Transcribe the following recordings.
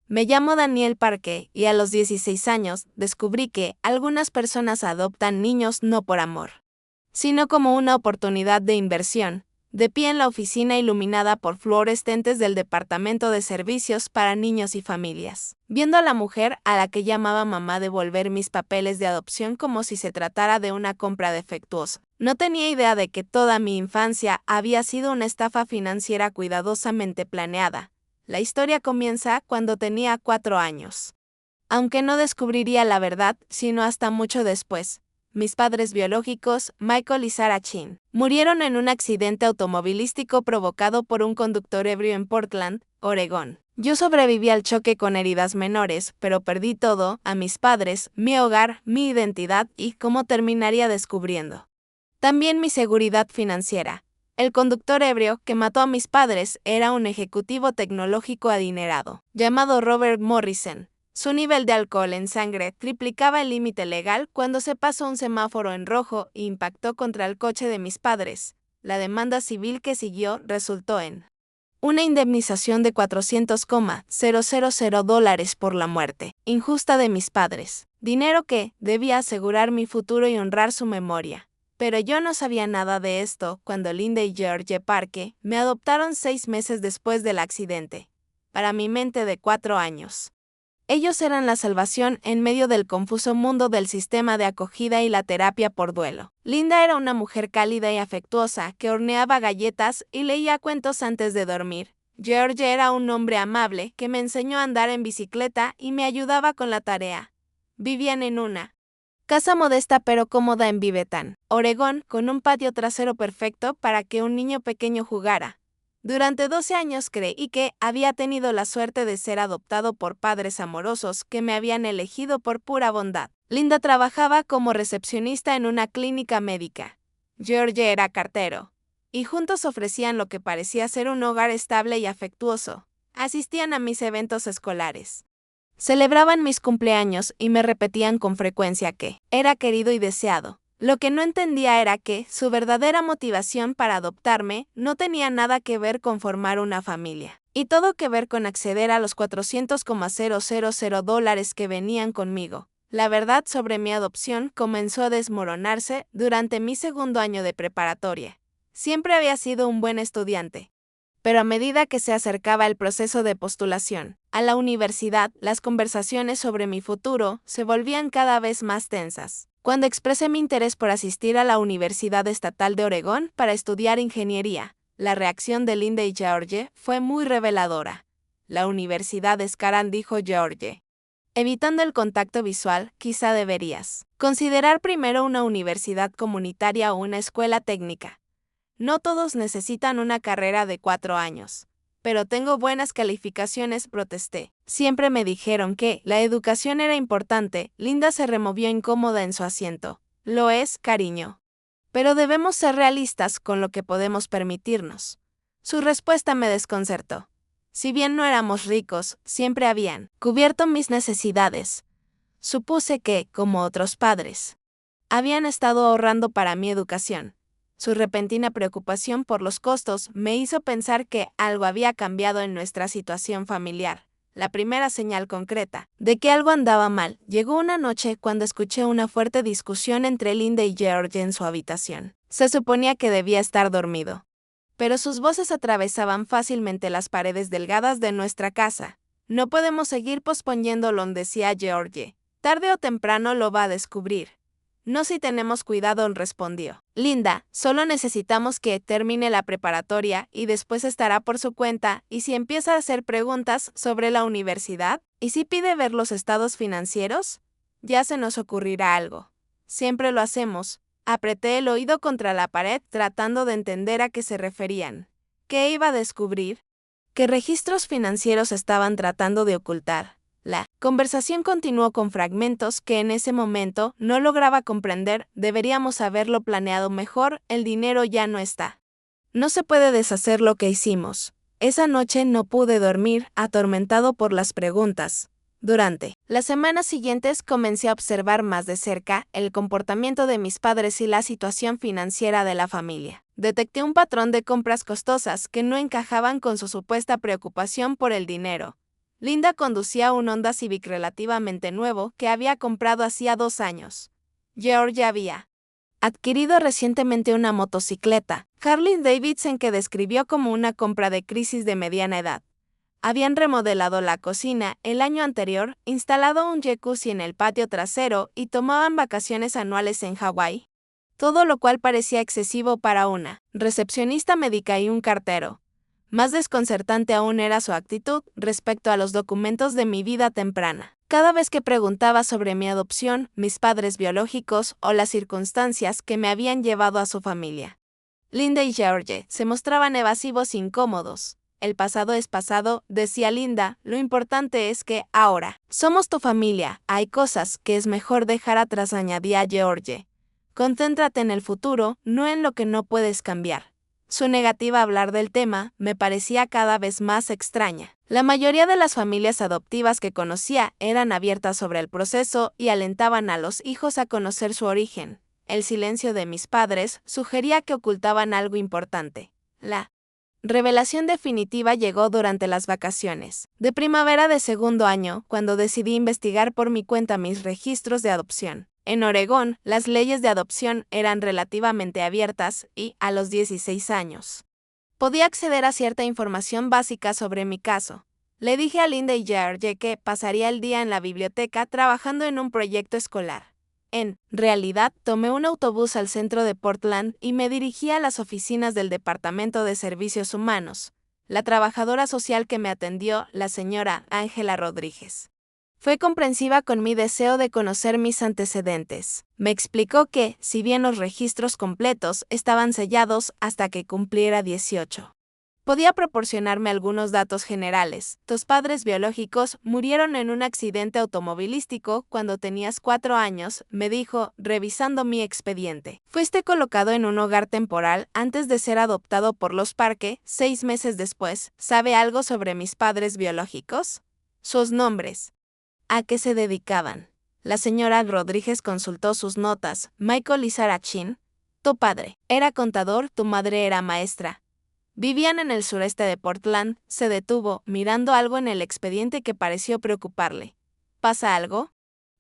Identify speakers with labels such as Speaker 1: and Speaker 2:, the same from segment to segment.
Speaker 1: Me llamo Daniel Parque y a los 16 años descubrí que algunas personas adoptan niños no por amor, sino como una oportunidad de inversión. De pie en la oficina iluminada por fluorescentes del Departamento de Servicios para Niños y Familias, viendo a la mujer a la que llamaba mamá devolver mis papeles de adopción como si se tratara de una compra defectuosa. No tenía idea de que toda mi infancia había sido una estafa financiera cuidadosamente planeada. La historia comienza cuando tenía 4 años. Aunque no descubriría la verdad, sino hasta mucho después. Mis padres biológicos, Michael y Sarah Chin, murieron en un accidente automovilístico provocado por un conductor ebrio en Portland, Oregón. Yo sobreviví al choque con heridas menores, pero perdí todo, a mis padres, mi hogar, mi identidad y, ¿cómo terminaría descubriendo? También mi seguridad financiera. El conductor ebrio que mató a mis padres era un ejecutivo tecnológico adinerado, llamado Robert Morrison. Su nivel de alcohol en sangre triplicaba el límite legal cuando se pasó un semáforo en rojo e impactó contra el coche de mis padres. La demanda civil que siguió resultó en una indemnización de $400,000 por la muerte injusta de mis padres, dinero que debía asegurar mi futuro y honrar su memoria. Pero yo no sabía nada de esto cuando Linda y George Parque me adoptaron 6 meses después del accidente. Para mi mente de 4 años. Ellos eran la salvación en medio del confuso mundo del sistema de acogida y la terapia por duelo. Linda era una mujer cálida y afectuosa que horneaba galletas y leía cuentos antes de dormir. George era un hombre amable que me enseñó a andar en bicicleta y me ayudaba con la tarea. Vivían en una casa modesta pero cómoda en Beaverton, Oregón, con un patio trasero perfecto para que un niño pequeño jugara. Durante 12 años creí que había tenido la suerte de ser adoptado por padres amorosos que me habían elegido por pura bondad. Linda trabajaba como recepcionista en una clínica médica. George era cartero. Y juntos ofrecían lo que parecía ser un hogar estable y afectuoso. Asistían a mis eventos escolares. Celebraban mis cumpleaños y me repetían con frecuencia que era querido y deseado. Lo que no entendía era que su verdadera motivación para adoptarme no tenía nada que ver con formar una familia, y todo que ver con acceder a los $400,000 que venían conmigo. La verdad sobre mi adopción comenzó a desmoronarse durante mi segundo año de preparatoria. Siempre había sido un buen estudiante. Pero a medida que se acercaba el proceso de postulación a la universidad, las conversaciones sobre mi futuro se volvían cada vez más tensas. Cuando expresé mi interés por asistir a la Universidad Estatal de Oregón para estudiar ingeniería, la reacción de Linda y George fue muy reveladora. La universidad es cara, dijo George. Evitando el contacto visual, quizá deberías considerar primero una universidad comunitaria o una escuela técnica. No todos necesitan una carrera de 4 años. Pero tengo buenas calificaciones, protesté. Siempre me dijeron que la educación era importante. Linda se removió incómoda en su asiento. Lo es, cariño. Pero debemos ser realistas con lo que podemos permitirnos. Su respuesta me desconcertó. Si bien no éramos ricos, siempre habían cubierto mis necesidades. Supuse que, como otros padres, habían estado ahorrando para mi educación. Su repentina preocupación por los costos me hizo pensar que algo había cambiado en nuestra situación familiar. La primera señal concreta de que algo andaba mal llegó una noche cuando escuché una fuerte discusión entre Linda y George en su habitación. Se suponía que debía estar dormido, pero sus voces atravesaban fácilmente las paredes delgadas de nuestra casa. No podemos seguir posponiéndolo, decía George. Tarde o temprano lo va a descubrir. No si tenemos cuidado, respondió. Linda, solo necesitamos que termine la preparatoria y después estará por su cuenta, y si empieza a hacer preguntas sobre la universidad, y si pide ver los estados financieros, ya se nos ocurrirá algo. Siempre lo hacemos. Apreté el oído contra la pared tratando de entender a qué se referían. ¿Qué iba a descubrir? ¿Qué registros financieros estaban tratando de ocultar? La conversación continuó con fragmentos que en ese momento no lograba comprender. Deberíamos haberlo planeado mejor, el dinero ya no está. No se puede deshacer lo que hicimos. Esa noche no pude dormir, atormentado por las preguntas. Durante las semanas siguientes comencé a observar más de cerca el comportamiento de mis padres y la situación financiera de la familia. Detecté un patrón de compras costosas que no encajaban con su supuesta preocupación por el dinero. Linda conducía un Honda Civic relativamente nuevo que había comprado hacía 2 años. George había adquirido recientemente una motocicleta, Harley Davidson, que describió como una compra de crisis de mediana edad. Habían remodelado la cocina el año anterior, instalado un jacuzzi en el patio trasero y tomaban vacaciones anuales en Hawái. Todo lo cual parecía excesivo para una recepcionista médica y un cartero. Más desconcertante aún era su actitud respecto a los documentos de mi vida temprana. Cada vez que preguntaba sobre mi adopción, mis padres biológicos o las circunstancias que me habían llevado a su familia, Linda y George se mostraban evasivos e incómodos. El pasado es pasado, decía Linda, lo importante es que, ahora, somos tu familia, hay cosas que es mejor dejar atrás, añadía George. Concéntrate en el futuro, no en lo que no puedes cambiar. Su negativa a hablar del tema me parecía cada vez más extraña. La mayoría de las familias adoptivas que conocía eran abiertas sobre el proceso y alentaban a los hijos a conocer su origen. El silencio de mis padres sugería que ocultaban algo importante. La revelación definitiva llegó durante las vacaciones de primavera de segundo año, cuando decidí investigar por mi cuenta mis registros de adopción. En Oregón, las leyes de adopción eran relativamente abiertas y, a los 16 años, podía acceder a cierta información básica sobre mi caso. Le dije a Linda y George que pasaría el día en la biblioteca trabajando en un proyecto escolar. En realidad, tomé un autobús al centro de Portland y me dirigí a las oficinas del Departamento de Servicios Humanos. La trabajadora social que me atendió, la señora Ángela Rodríguez, fue comprensiva con mi deseo de conocer mis antecedentes. Me explicó que, si bien los registros completos estaban sellados hasta que cumpliera 18, podía proporcionarme algunos datos generales. Tus padres biológicos murieron en un accidente automovilístico cuando tenías 4 años, me dijo, revisando mi expediente. Fuiste colocado en un hogar temporal antes de ser adoptado por los Parque, 6 meses después. ¿Sabe algo sobre mis padres biológicos? Sus nombres. ¿A qué se dedicaban? La señora Rodríguez consultó sus notas. Michael y Sarah Chin. Tu padre era contador, tu madre era maestra. Vivían en el sureste de Portland. Se detuvo, mirando algo en el expediente que pareció preocuparle. ¿Pasa algo?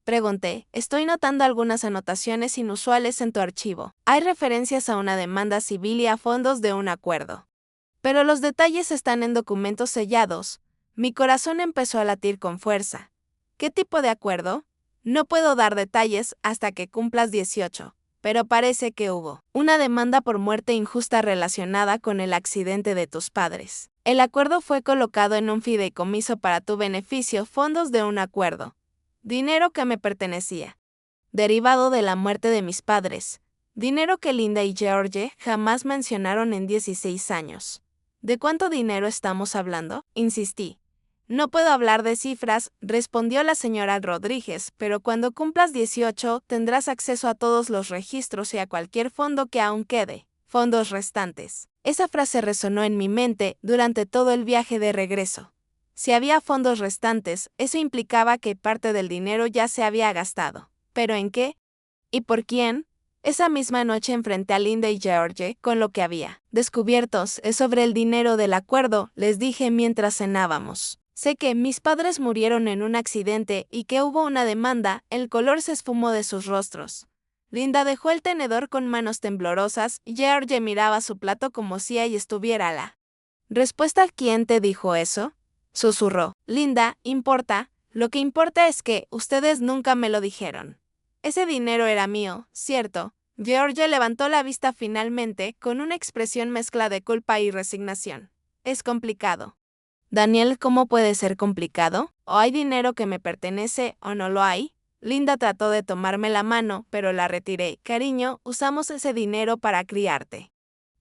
Speaker 1: Pregunté. Estoy notando algunas anotaciones inusuales en tu archivo. Hay referencias a una demanda civil y a fondos de un acuerdo. Pero los detalles están en documentos sellados. Mi corazón empezó a latir con fuerza. ¿Qué tipo de acuerdo? No puedo dar detalles hasta que cumplas 18, pero parece que hubo una demanda por muerte injusta relacionada con el accidente de tus padres. El acuerdo fue colocado en un fideicomiso para tu beneficio, fondos de un acuerdo. Dinero que me pertenecía, derivado de la muerte de mis padres. Dinero que Linda y George jamás mencionaron en 16 años. ¿De cuánto dinero estamos hablando? Insistí. No puedo hablar de cifras, respondió la señora Rodríguez, pero cuando cumplas 18 tendrás acceso a todos los registros y a cualquier fondo que aún quede. Fondos restantes. Esa frase resonó en mi mente durante todo el viaje de regreso. Si había fondos restantes, eso implicaba que parte del dinero ya se había gastado. ¿Pero en qué? ¿Y por quién? Esa misma noche enfrenté a Linda y George con lo que había descubiertos sobre el dinero del acuerdo, les dije mientras cenábamos. Sé que mis padres murieron en un accidente y que hubo una demanda. El color se esfumó de sus rostros. Linda dejó el tenedor con manos temblorosas y George miraba su plato como si ahí estuviera la respuesta. ¿Quién te dijo eso? Susurró. Linda, importa. Lo que importa es que ustedes nunca me lo dijeron. Ese dinero era mío, ¿cierto? George levantó la vista finalmente con una expresión mezcla de culpa y resignación. Es complicado. Daniel, ¿cómo puede ser complicado? ¿O hay dinero que me pertenece o no lo hay? Linda trató de tomarme la mano, pero la retiré. Cariño, usamos ese dinero para criarte,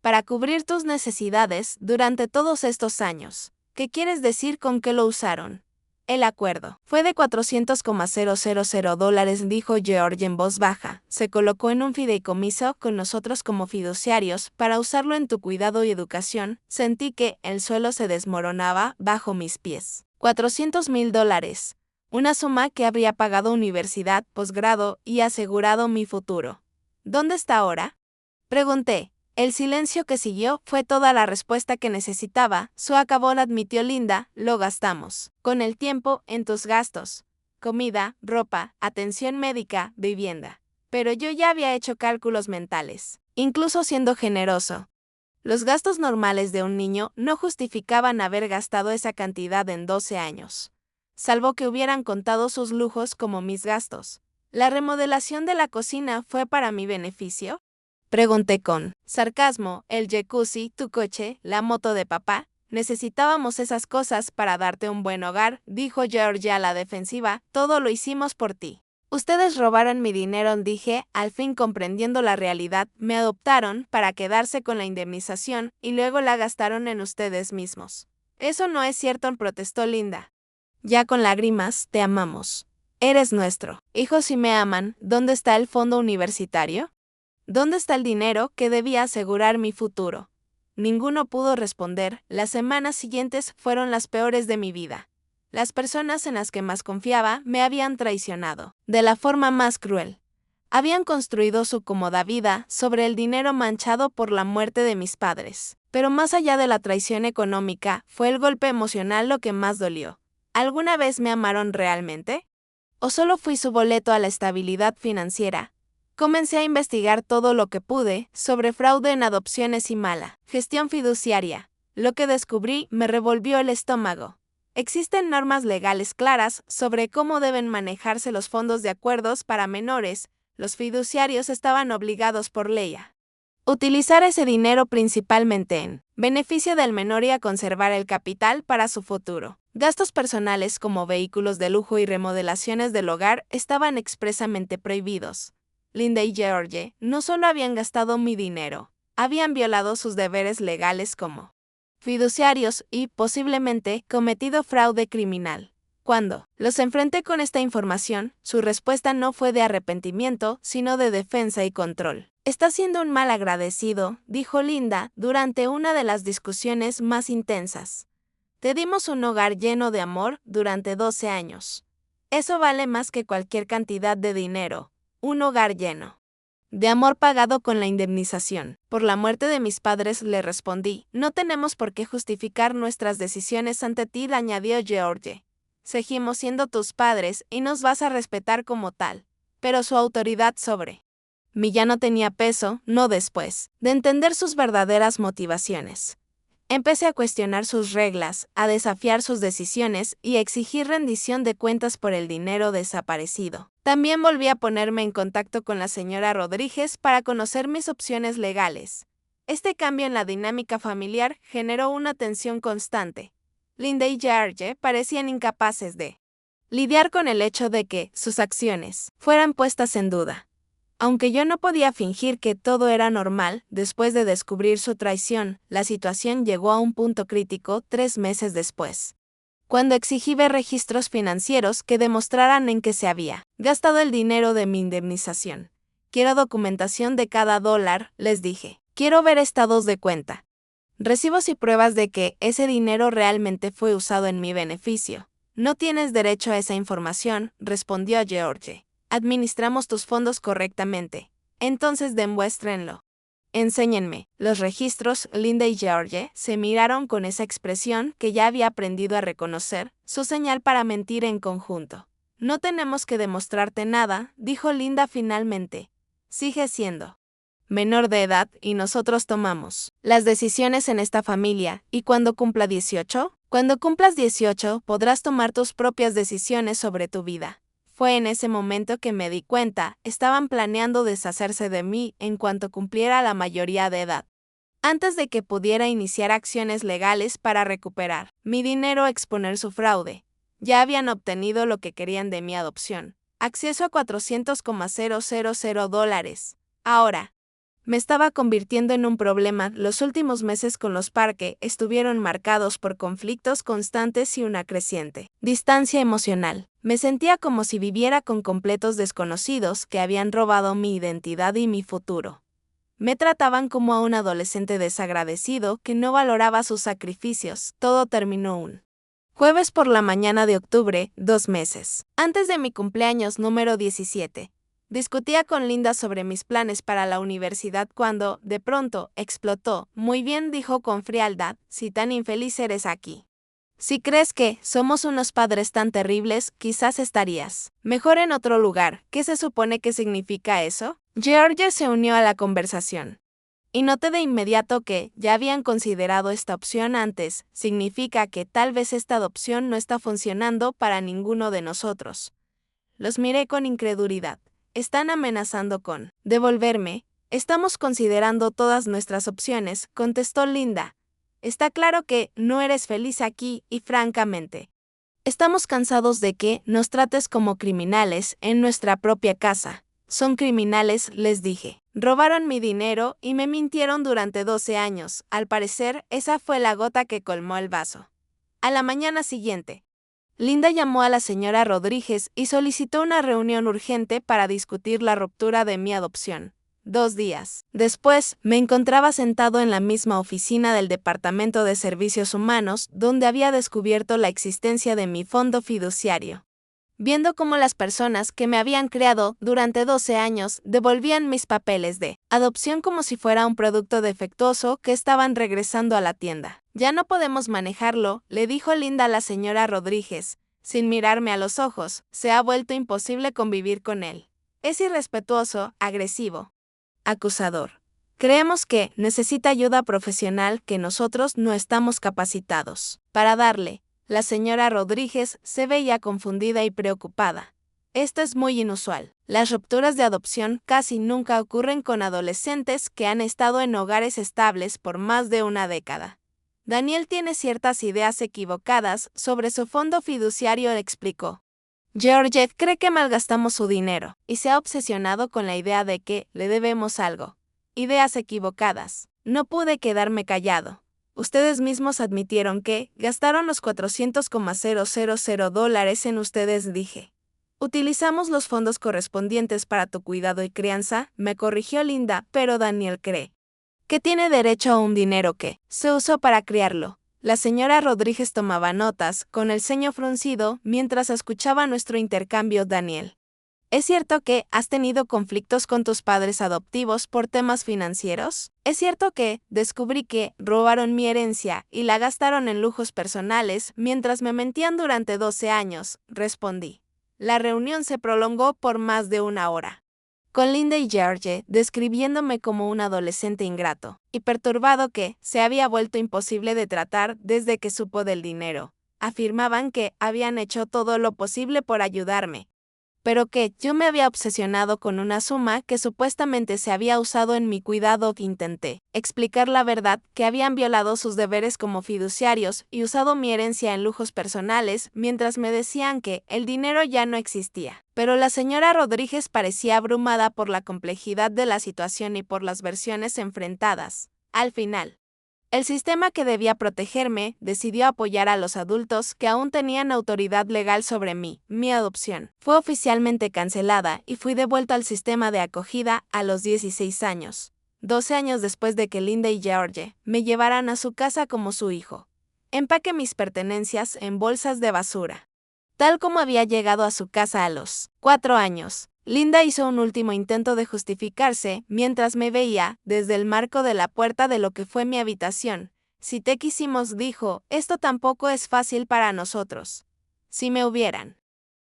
Speaker 1: para cubrir tus necesidades durante todos estos años. ¿Qué quieres decir con que lo usaron? El acuerdo fue de $400,000, dijo George en voz baja. Se colocó en un fideicomiso con nosotros como fiduciarios para usarlo en tu cuidado y educación. Sentí que el suelo se desmoronaba bajo mis pies. $400,000. Una suma que habría pagado universidad, posgrado y asegurado mi futuro. ¿Dónde está ahora? Pregunté. El silencio que siguió fue toda la respuesta que necesitaba. Su acabó, admitió Linda, lo gastamos. Con el tiempo, en tus gastos. Comida, ropa, atención médica, vivienda. Pero yo ya había hecho cálculos mentales. Incluso siendo generoso. Los gastos normales de un niño no justificaban haber gastado esa cantidad en 12 años. Salvo que hubieran contado sus lujos como mis gastos. ¿La remodelación de la cocina fue para mi beneficio? Pregunté con sarcasmo. El jacuzzi, tu coche, la moto de papá. Necesitábamos esas cosas para darte un buen hogar, dijo George a la defensiva. Todo lo hicimos por ti. Ustedes robaron mi dinero, dije, al fin comprendiendo la realidad. Me adoptaron para quedarse con la indemnización y luego la gastaron en ustedes mismos. Eso no es cierto, protestó Linda. Ya con lágrimas, te amamos. Eres nuestro. Hijo, si me aman, ¿dónde está el fondo universitario? ¿Dónde está el dinero que debía asegurar mi futuro? Ninguno pudo responder. Las semanas siguientes fueron las peores de mi vida. Las personas en las que más confiaba me habían traicionado, de la forma más cruel. Habían construido su cómoda vida sobre el dinero manchado por la muerte de mis padres. Pero más allá de la traición económica, fue el golpe emocional lo que más dolió. ¿Alguna vez me amaron realmente? ¿O solo fui su boleto a la estabilidad financiera? Comencé a investigar todo lo que pude sobre fraude en adopciones y mala gestión fiduciaria. Lo que descubrí me revolvió el estómago. Existen normas legales claras sobre cómo deben manejarse los fondos de acuerdos para menores. Los fiduciarios estaban obligados por ley a utilizar ese dinero principalmente en beneficio del menor y a conservar el capital para su futuro. Gastos personales como vehículos de lujo y remodelaciones del hogar estaban expresamente prohibidos. Linda y George no solo habían gastado mi dinero, habían violado sus deberes legales como fiduciarios y, posiblemente, cometido fraude criminal. Cuando los enfrenté con esta información, su respuesta no fue de arrepentimiento, sino de defensa y control. Estás siendo un mal agradecido, dijo Linda durante una de las discusiones más intensas. Te dimos un hogar lleno de amor durante 12 años. Eso vale más que cualquier cantidad de dinero. Un hogar lleno de amor pagado con la indemnización. Por la muerte de mis padres, le respondí. No tenemos por qué justificar nuestras decisiones ante ti, añadió George. Seguimos siendo tus padres y nos vas a respetar como tal. Pero su autoridad sobre mí ya no tenía peso, no después de entender sus verdaderas motivaciones. Empecé a cuestionar sus reglas, a desafiar sus decisiones y a exigir rendición de cuentas por el dinero desaparecido. También volví a ponerme en contacto con la señora Rodríguez para conocer mis opciones legales. Este cambio en la dinámica familiar generó una tensión constante. Linda y George parecían incapaces de lidiar con el hecho de que sus acciones fueran puestas en duda. Aunque yo no podía fingir que todo era normal, después de descubrir su traición, la situación llegó a un punto crítico 3 meses después. Cuando exigí ver registros financieros que demostraran en qué se había gastado el dinero de mi indemnización. Quiero documentación de cada dólar, les dije. Quiero ver estados de cuenta. Recibos y pruebas de que ese dinero realmente fue usado en mi beneficio. No tienes derecho a esa información, respondió George. Administramos tus fondos correctamente. Entonces demuéstrenlo. Enséñenme. Los registros. Linda y George se miraron con esa expresión que ya había aprendido a reconocer, su señal para mentir en conjunto. No tenemos que demostrarte nada, dijo Linda finalmente. Sigue siendo menor de edad y nosotros tomamos las decisiones en esta familia. ¿Y cuando cumpla 18? Cuando cumplas 18 podrás tomar tus propias decisiones sobre tu vida. Fue en ese momento que me di cuenta, estaban planeando deshacerse de mí en cuanto cumpliera la mayoría de edad. Antes de que pudiera iniciar acciones legales para recuperar mi dinero o exponer su fraude, ya habían obtenido lo que querían de mi adopción, acceso a $400,000. Ahora, me estaba convirtiendo en un problema. Los últimos meses con los Parque estuvieron marcados por conflictos constantes y una creciente distancia emocional. Me sentía como si viviera con completos desconocidos que habían robado mi identidad y mi futuro. Me trataban como a un adolescente desagradecido que no valoraba sus sacrificios. Todo terminó un jueves por la mañana de octubre, 2 meses antes de mi cumpleaños número 17. Discutía con Linda sobre mis planes para la universidad cuando, de pronto, explotó. Muy bien, dijo con frialdad, si tan infeliz eres aquí. Si crees que somos unos padres tan terribles, quizás estarías mejor en otro lugar. ¿Qué se supone que significa eso? George se unió a la conversación. Y noté de inmediato que ya habían considerado esta opción antes. Significa que tal vez esta adopción no está funcionando para ninguno de nosotros. Los miré con incredulidad. ¿Están amenazando con devolverme? Estamos considerando todas nuestras opciones, contestó Linda. Está claro que no eres feliz aquí y francamente, estamos cansados de que nos trates como criminales en nuestra propia casa. Son criminales, les dije. Robaron mi dinero y me mintieron durante 12 años. Al parecer, esa fue la gota que colmó el vaso. A la mañana siguiente, Linda llamó a la señora Rodríguez y solicitó una reunión urgente para discutir la ruptura de mi adopción. 2 días después, me encontraba sentado en la misma oficina del Departamento de Servicios Humanos, donde había descubierto la existencia de mi fondo fiduciario. Viendo cómo las personas que me habían creado durante 12 años devolvían mis papeles de adopción como si fuera un producto defectuoso que estaban regresando a la tienda. Ya no podemos manejarlo, le dijo Linda a la señora Rodríguez, sin mirarme a los ojos. Se ha vuelto imposible convivir con él. Es irrespetuoso, agresivo, acusador. Creemos que necesita ayuda profesional que nosotros no estamos capacitados para darle. La señora Rodríguez se veía confundida y preocupada. Esto es muy inusual. Las rupturas de adopción casi nunca ocurren con adolescentes que han estado en hogares estables por más de una década. Daniel tiene ciertas ideas equivocadas sobre su fondo fiduciario, le explicó. Georgette cree que malgastamos su dinero y se ha obsesionado con la idea de que le debemos algo. Ideas equivocadas. No pude quedarme callado. Ustedes mismos admitieron que gastaron los $400,000 en ustedes, dije. Utilizamos los fondos correspondientes para tu cuidado y crianza, me corrigió Linda, pero Daniel cree que tiene derecho a un dinero que se usó para criarlo. La señora Rodríguez tomaba notas, con el ceño fruncido, mientras escuchaba nuestro intercambio. Daniel, ¿es cierto que has tenido conflictos con tus padres adoptivos por temas financieros? ¿Es cierto que descubrí que robaron mi herencia y la gastaron en lujos personales mientras me mentían durante 12 años? Respondí. La reunión se prolongó por más de 1 hora, con Linda y George describiéndome como un adolescente ingrato y perturbado que se había vuelto imposible de tratar desde que supo del dinero. Afirmaban que habían hecho todo lo posible por ayudarme, pero que yo me había obsesionado con una suma que supuestamente se había usado en mi cuidado. Intenté explicar la verdad, que habían violado sus deberes como fiduciarios y usado mi herencia en lujos personales, mientras me decían que el dinero ya no existía. Pero la señora Rodríguez parecía abrumada por la complejidad de la situación y por las versiones enfrentadas. Al final, el sistema que debía protegerme decidió apoyar a los adultos que aún tenían autoridad legal sobre mí. Mi adopción fue oficialmente cancelada y fui devuelto al sistema de acogida a los 16 años, 12 años después de que Linda y George me llevaran a su casa como su hijo. Empaqué mis pertenencias en bolsas de basura. Tal como había llegado a su casa a los 4 años, Linda hizo un último intento de justificarse mientras me veía desde el marco de la puerta de lo que fue mi habitación. Si te quisimos, dijo, esto tampoco es fácil para nosotros. Si me hubieran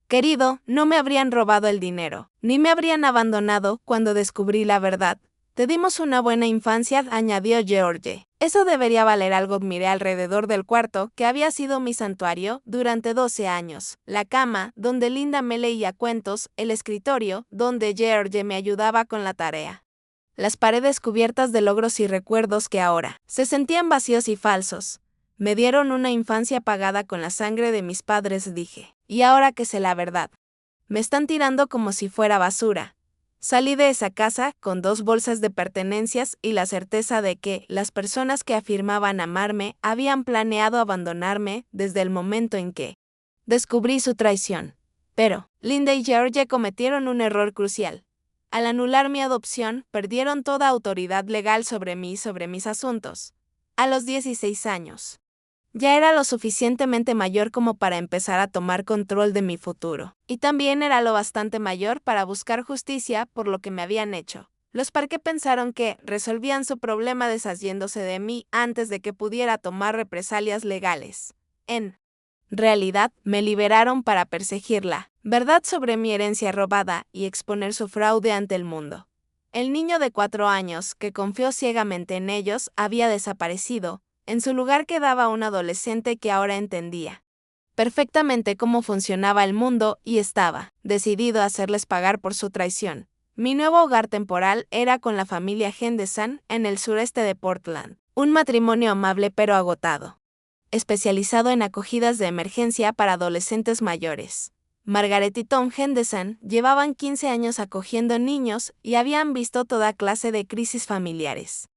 Speaker 1: querido, no me habrían robado el dinero, ni me habrían abandonado cuando descubrí la verdad. Te dimos una buena infancia, añadió George. Eso debería valer algo. Miré alrededor del cuarto, que había sido mi santuario durante 12 años. La cama, donde Linda me leía cuentos, el escritorio, donde George me ayudaba con la tarea. Las paredes cubiertas de logros y recuerdos que ahora se sentían vacíos y falsos. Me dieron una infancia pagada con la sangre de mis padres, dije. Y ahora que sé la verdad, me están tirando como si fuera basura. Salí de esa casa con 2 bolsas de pertenencias y la certeza de que las personas que afirmaban amarme habían planeado abandonarme desde el momento en que descubrí su traición. Pero Linda y George cometieron un error crucial. Al anular mi adopción, perdieron toda autoridad legal sobre mí y sobre mis asuntos. A los 16 años, Ya era lo suficientemente mayor como para empezar a tomar control de mi futuro. Y también era lo bastante mayor para buscar justicia por lo que me habían hecho. Los Parque pensaron que resolvían su problema deshaciéndose de mí antes de que pudiera tomar represalias legales. En realidad, me liberaron para perseguirla, verdad sobre mi herencia robada y exponer su fraude ante el mundo. El niño de 4 años, que confió ciegamente en ellos, había desaparecido. En su lugar quedaba un adolescente que ahora entendía perfectamente cómo funcionaba el mundo y estaba decidido a hacerles pagar por su traición. Mi nuevo hogar temporal era con la familia Henderson en el sureste de Portland, un matrimonio amable pero agotado, especializado en acogidas de emergencia para adolescentes mayores. Margaret y Tom Henderson llevaban 15 años acogiendo niños y habían visto toda clase de crisis familiares.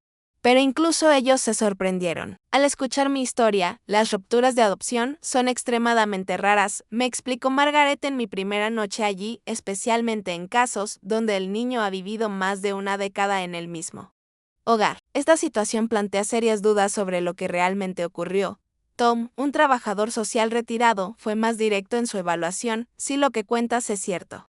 Speaker 1: Pero incluso ellos se sorprendieron. Al escuchar mi historia, las rupturas de adopción son extremadamente raras, me explicó Margaret en mi primera noche allí, especialmente en casos donde el niño ha vivido más de una década en el mismo hogar. Esta situación plantea serias dudas sobre lo que realmente ocurrió. Tom, un trabajador social retirado, fue más directo en su evaluación, si lo que cuentas es cierto.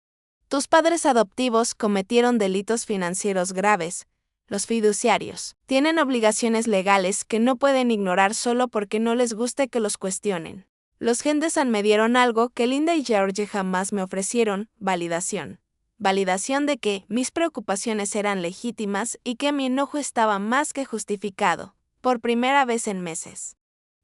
Speaker 1: Tus padres adoptivos cometieron delitos financieros graves. Los fiduciarios tienen obligaciones legales que no pueden ignorar solo porque no les guste que los cuestionen. Los Henderson me dieron algo que Linda y George jamás me ofrecieron: validación. Validación de que mis preocupaciones eran legítimas y que mi enojo estaba más que justificado, por primera vez en meses.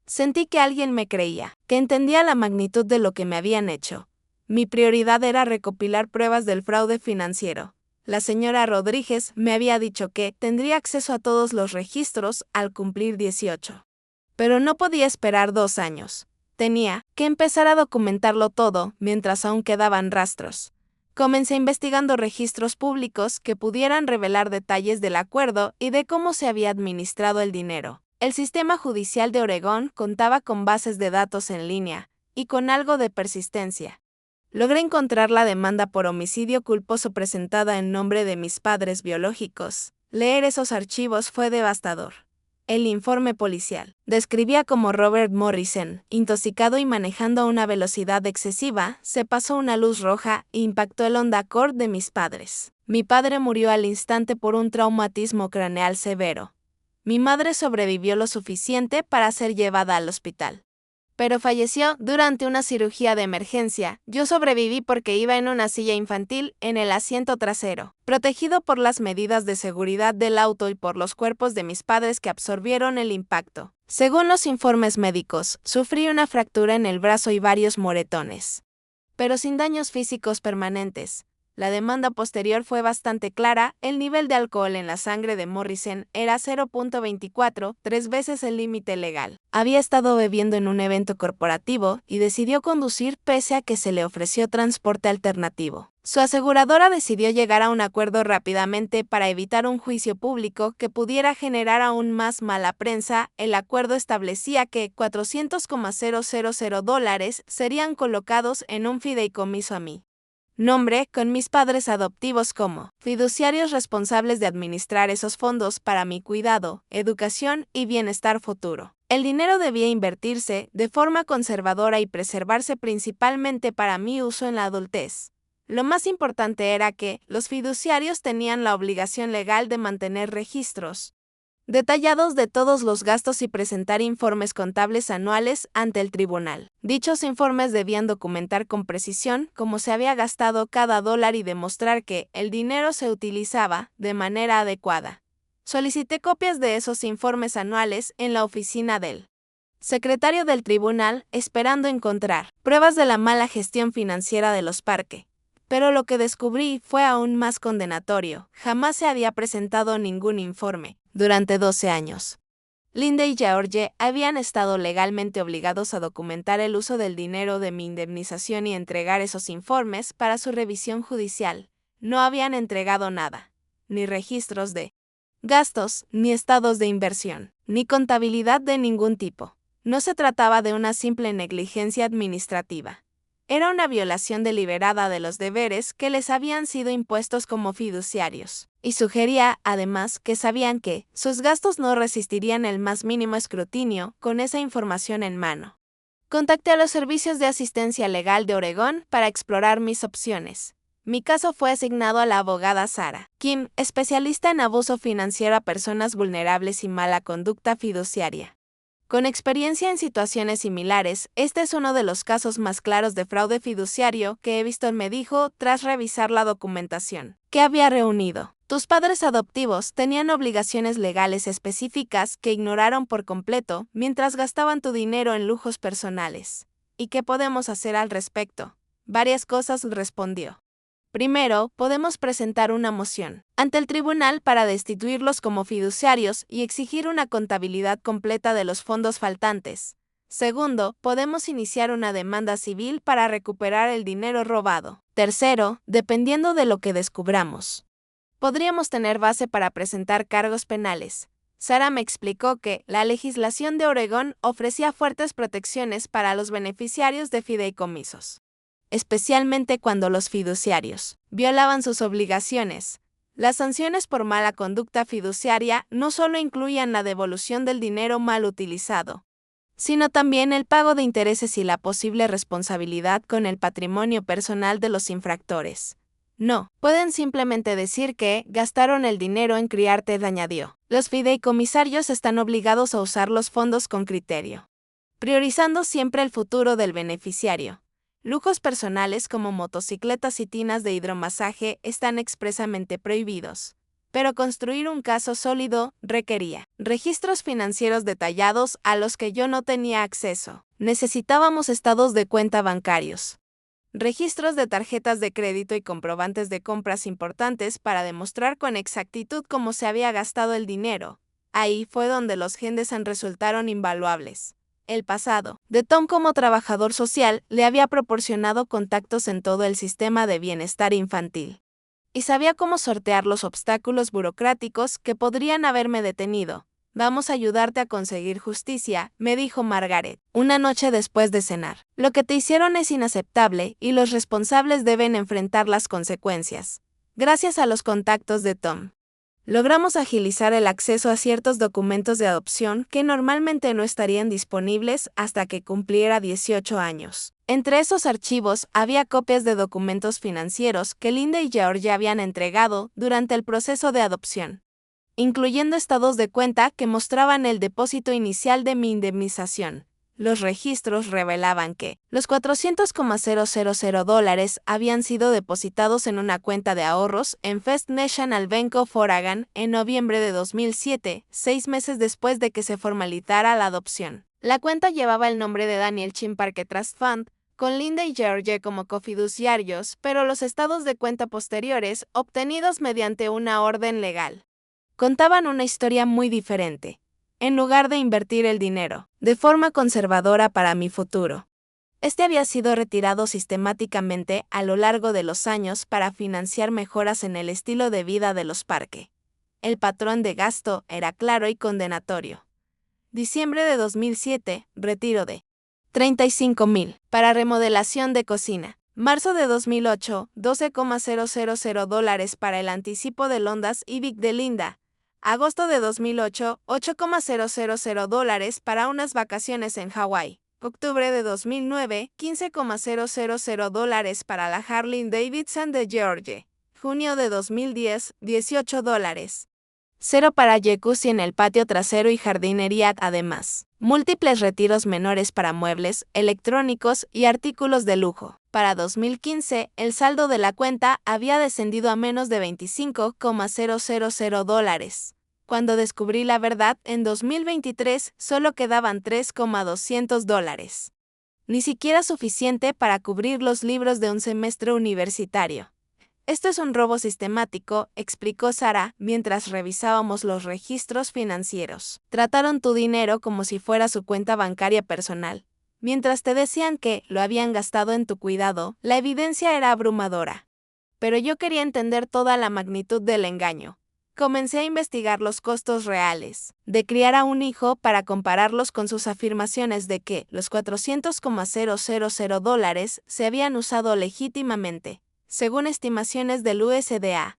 Speaker 1: Sentí que alguien me creía, que entendía la magnitud de lo que me habían hecho. Mi prioridad era recopilar pruebas del fraude financiero. La señora Rodríguez me había dicho que tendría acceso a todos los registros al cumplir 18. Pero no podía esperar 2 años. Tenía que empezar a documentarlo todo mientras aún quedaban rastros. Comencé investigando registros públicos que pudieran revelar detalles del acuerdo y de cómo se había administrado el dinero. El sistema judicial de Oregón contaba con bases de datos en línea y con algo de persistencia. Logré encontrar la demanda por homicidio culposo presentada en nombre de mis padres biológicos. Leer esos archivos fue devastador. El informe policial describía cómo Robert Morrison, intoxicado y manejando a una velocidad excesiva, se pasó una luz roja e impactó el Honda Accord de mis padres. Mi padre murió al instante por un traumatismo craneal severo. Mi madre sobrevivió lo suficiente para ser llevada al hospital, pero falleció durante una cirugía de emergencia. Yo sobreviví porque iba en una silla infantil en el asiento trasero, protegido por las medidas de seguridad del auto y por los cuerpos de mis padres que absorbieron el impacto. Según los informes médicos, sufrí una fractura en el brazo y varios moretones, pero sin daños físicos permanentes. La demanda posterior fue bastante clara: el nivel de alcohol en la sangre de Morrison era 0.24, 3 veces el límite legal. Había estado bebiendo en un evento corporativo y decidió conducir pese a que se le ofreció transporte alternativo. Su aseguradora decidió llegar a un acuerdo rápidamente para evitar un juicio público que pudiera generar aún más mala prensa. El acuerdo establecía que $400,000 serían colocados en un fideicomiso a mí nombre, con mis padres adoptivos como fiduciarios responsables de administrar esos fondos para mi cuidado, educación y bienestar futuro. El dinero debía invertirse de forma conservadora y preservarse principalmente para mi uso en la adultez. Lo más importante era que los fiduciarios tenían la obligación legal de mantener registros detallados de todos los gastos y presentar informes contables anuales ante el tribunal. Dichos informes debían documentar con precisión cómo se había gastado cada dólar y demostrar que el dinero se utilizaba de manera adecuada. Solicité copias de esos informes anuales en la oficina del secretario del tribunal, esperando encontrar pruebas de la mala gestión financiera de los Parque. Pero lo que descubrí fue aún más condenatorio. Jamás se había presentado ningún informe durante 12 años. Linda y George habían estado legalmente obligados a documentar el uso del dinero de mi indemnización y entregar esos informes para su revisión judicial. No habían entregado nada, ni registros de gastos, ni estados de inversión, ni contabilidad de ningún tipo. No se trataba de una simple negligencia administrativa. Era una violación deliberada de los deberes que les habían sido impuestos como fiduciarios, y sugería, además, que sabían que sus gastos no resistirían el más mínimo escrutinio con esa información en mano. Contacté a los servicios de asistencia legal de Oregón para explorar mis opciones. Mi caso fue asignado a la abogada Sarah Kim, especialista en abuso financiero a personas vulnerables y mala conducta fiduciaria. Con experiencia en situaciones similares, este es uno de los casos más claros de fraude fiduciario que he visto, me dijo tras revisar la documentación que había reunido. Tus padres adoptivos tenían obligaciones legales específicas que ignoraron por completo mientras gastaban tu dinero en lujos personales. ¿Y qué podemos hacer al respecto? Varias cosas, respondió. Primero, podemos presentar una moción ante el tribunal para destituirlos como fiduciarios y exigir una contabilidad completa de los fondos faltantes. Segundo, podemos iniciar una demanda civil para recuperar el dinero robado. Tercero, dependiendo de lo que descubramos, podríamos tener base para presentar cargos penales. Sarah me explicó que la legislación de Oregón ofrecía fuertes protecciones para los beneficiarios de fideicomisos, especialmente cuando los fiduciarios violaban sus obligaciones. Las sanciones por mala conducta fiduciaria no solo incluían la devolución del dinero mal utilizado, sino también el pago de intereses y la posible responsabilidad con el patrimonio personal de los infractores. No, pueden simplemente decir que gastaron el dinero en criarte, añadió. Los fideicomisarios están obligados a usar los fondos con criterio, priorizando siempre el futuro del beneficiario. Lujos personales como motocicletas y tinas de hidromasaje están expresamente prohibidos. Pero construir un caso sólido requería registros financieros detallados a los que yo no tenía acceso. Necesitábamos estados de cuenta bancarios, registros de tarjetas de crédito y comprobantes de compras importantes para demostrar con exactitud cómo se había gastado el dinero. Ahí fue donde los Henderson resultaron invaluables. El pasado de Tom como trabajador social le había proporcionado contactos en todo el sistema de bienestar infantil, y sabía cómo sortear los obstáculos burocráticos que podrían haberme detenido. Vamos a ayudarte a conseguir justicia, me dijo Margaret, una noche después de cenar. Lo que te hicieron es inaceptable y los responsables deben enfrentar las consecuencias. Gracias a los contactos de Tom, logramos agilizar el acceso a ciertos documentos de adopción que normalmente no estarían disponibles hasta que cumpliera 18 años. Entre esos archivos había copias de documentos financieros que Linda y George habían entregado durante el proceso de adopción, incluyendo estados de cuenta que mostraban el depósito inicial de mi indemnización. Los registros revelaban que los $400,000 habían sido depositados en una cuenta de ahorros en First National Bank of Oregon en noviembre de 2007, 6 meses después de que se formalizara la adopción. La cuenta llevaba el nombre de Daniel Chin Parque Trust Fund, con Linda y George como cofiduciarios, pero los estados de cuenta posteriores, obtenidos mediante una orden legal, contaban una historia muy diferente. En lugar de invertir el dinero de forma conservadora para mi futuro, este había sido retirado sistemáticamente a lo largo de los años para financiar mejoras en el estilo de vida de los Parque. El patrón de gasto era claro y condenatorio. Diciembre de 2007, retiro de $35,000 para remodelación de cocina. Marzo de 2008, $12,000 para el anticipo del Honda Civic de Linda. Agosto de 2008, $8,000 para unas vacaciones en Hawái. Octubre de 2009, $15,000 para la Harley Davidson de George. Junio de 2010, $18. Cero para jacuzzi en el patio trasero y jardinería, además. Múltiples retiros menores para muebles, electrónicos y artículos de lujo. Para 2015, el saldo de la cuenta había descendido a menos de $25,000. Cuando descubrí la verdad, en 2023 solo quedaban $3,200. Ni siquiera suficiente para cubrir los libros de un semestre universitario. Esto es un robo sistemático, explicó Sarah mientras revisábamos los registros financieros. Trataron tu dinero como si fuera su cuenta bancaria personal. Mientras te decían que lo habían gastado en tu cuidado, la evidencia era abrumadora. Pero yo quería entender toda la magnitud del engaño. Comencé a investigar los costos reales de criar a un hijo para compararlos con sus afirmaciones de que los $400,000 se habían usado legítimamente, según estimaciones del USDA.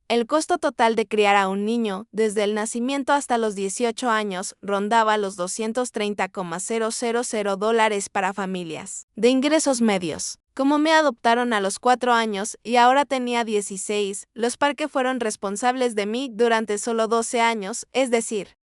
Speaker 1: El costo total de criar a un niño, desde el nacimiento hasta los 18 años, rondaba los $230,000 para familias de ingresos medios. Como me adoptaron a los 4 años y ahora tenía 16, los Parker fueron responsables de mí durante solo 12 años, es decir,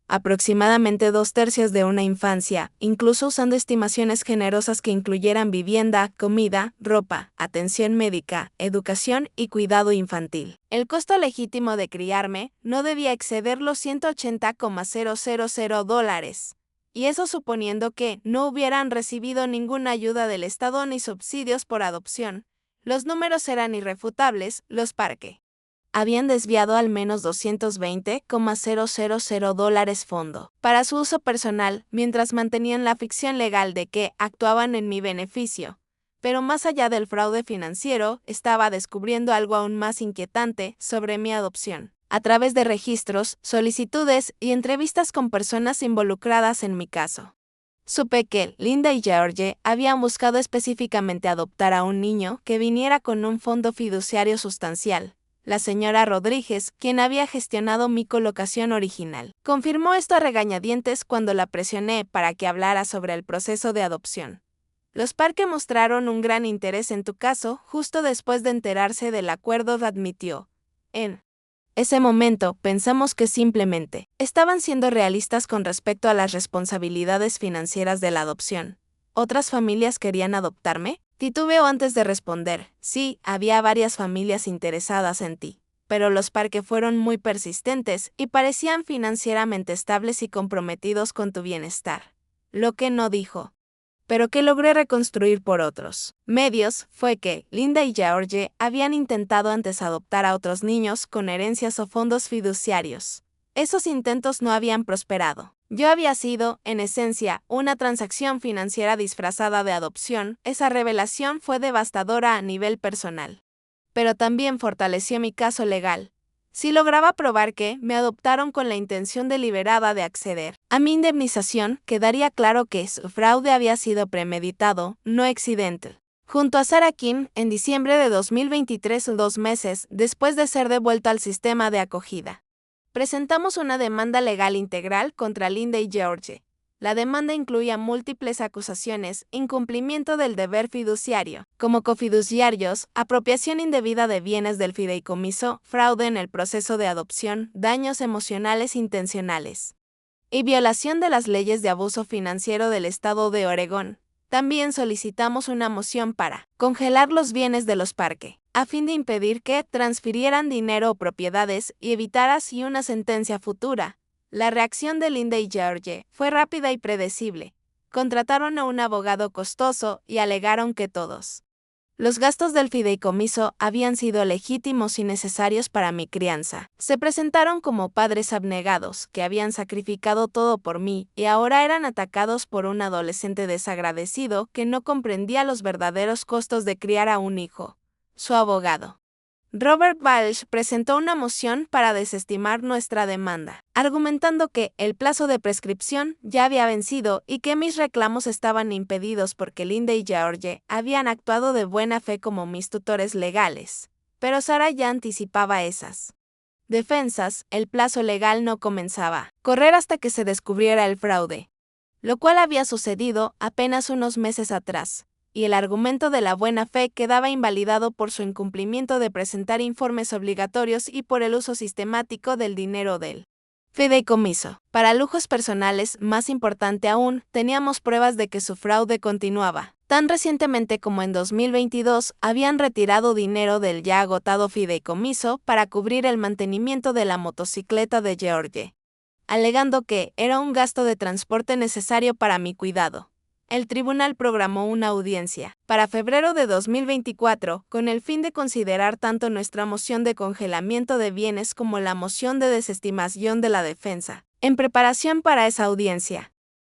Speaker 1: aproximadamente 2/3 de una infancia, incluso usando estimaciones generosas que incluyeran vivienda, comida, ropa, atención médica, educación y cuidado infantil. El costo legítimo de criarme no debía exceder los $180,000, y eso suponiendo que no hubieran recibido ninguna ayuda del Estado ni subsidios por adopción. Los números eran irrefutables, los Parker habían desviado al menos $220,000 fondo para su uso personal, mientras mantenían la ficción legal de que actuaban en mi beneficio. Pero más allá del fraude financiero, estaba descubriendo algo aún más inquietante sobre mi adopción. A través de registros, solicitudes y entrevistas con personas involucradas en mi caso, supe que Linda y George habían buscado específicamente adoptar a un niño que viniera con un fondo fiduciario sustancial. La señora Rodríguez, quien había gestionado mi colocación original, confirmó esto a regañadientes cuando la presioné para que hablara sobre el proceso de adopción. Los Parker mostraron un gran interés en tu caso justo después de enterarse del acuerdo, admitió. En ese momento pensamos que simplemente estaban siendo realistas con respecto a las responsabilidades financieras de la adopción. ¿Otras familias querían adoptarme? Titubeó antes de responder. Sí, había varias familias interesadas en ti, pero los Parker fueron muy persistentes y parecían financieramente estables y comprometidos con tu bienestar. Lo que no dijo, pero que logré reconstruir por otros medios, fue que Linda y George habían intentado antes adoptar a otros niños con herencias o fondos fiduciarios. Esos intentos no habían prosperado. Yo había sido, en esencia, una transacción financiera disfrazada de adopción. Esa revelación fue devastadora a nivel personal, pero también fortaleció mi caso legal. Si lograba probar que me adoptaron con la intención deliberada de acceder a mi indemnización, quedaría claro que su fraude había sido premeditado, no accidental. Junto a Sarah King, en diciembre de 2023, 2 meses después de ser devuelta al sistema de acogida, presentamos una demanda legal integral contra Linda y George. La demanda incluía múltiples acusaciones: incumplimiento del deber fiduciario como cofiduciarios, apropiación indebida de bienes del fideicomiso, fraude en el proceso de adopción, daños emocionales intencionales y violación de las leyes de abuso financiero del Estado de Oregón. También solicitamos una moción para congelar los bienes de los Parker, a fin de impedir que transfirieran dinero o propiedades y evitar así una sentencia futura. La reacción de Linda y George fue rápida y predecible. Contrataron a un abogado costoso y alegaron que todos los gastos del fideicomiso habían sido legítimos y necesarios para mi crianza. Se presentaron como padres abnegados que habían sacrificado todo por mí y ahora eran atacados por un adolescente desagradecido que no comprendía los verdaderos costos de criar a un hijo. Su abogado, Robert Walsh, presentó una moción para desestimar nuestra demanda, argumentando que el plazo de prescripción ya había vencido y que mis reclamos estaban impedidos porque Linda y George habían actuado de buena fe como mis tutores legales. Pero Sarah ya anticipaba esas defensas. El plazo legal no comenzaba a correr hasta que se descubriera el fraude, lo cual había sucedido apenas unos meses atrás, y el argumento de la buena fe quedaba invalidado por su incumplimiento de presentar informes obligatorios y por el uso sistemático del dinero del fideicomiso. Para lujos personales, más importante aún, teníamos pruebas de que su fraude continuaba. Tan recientemente como en 2022, habían retirado dinero del ya agotado fideicomiso para cubrir el mantenimiento de la motocicleta de George, alegando que era un gasto de transporte necesario para mi cuidado. El tribunal programó una audiencia para febrero de 2024 con el fin de considerar tanto nuestra moción de congelamiento de bienes como la moción de desestimación de la defensa. En preparación para esa audiencia,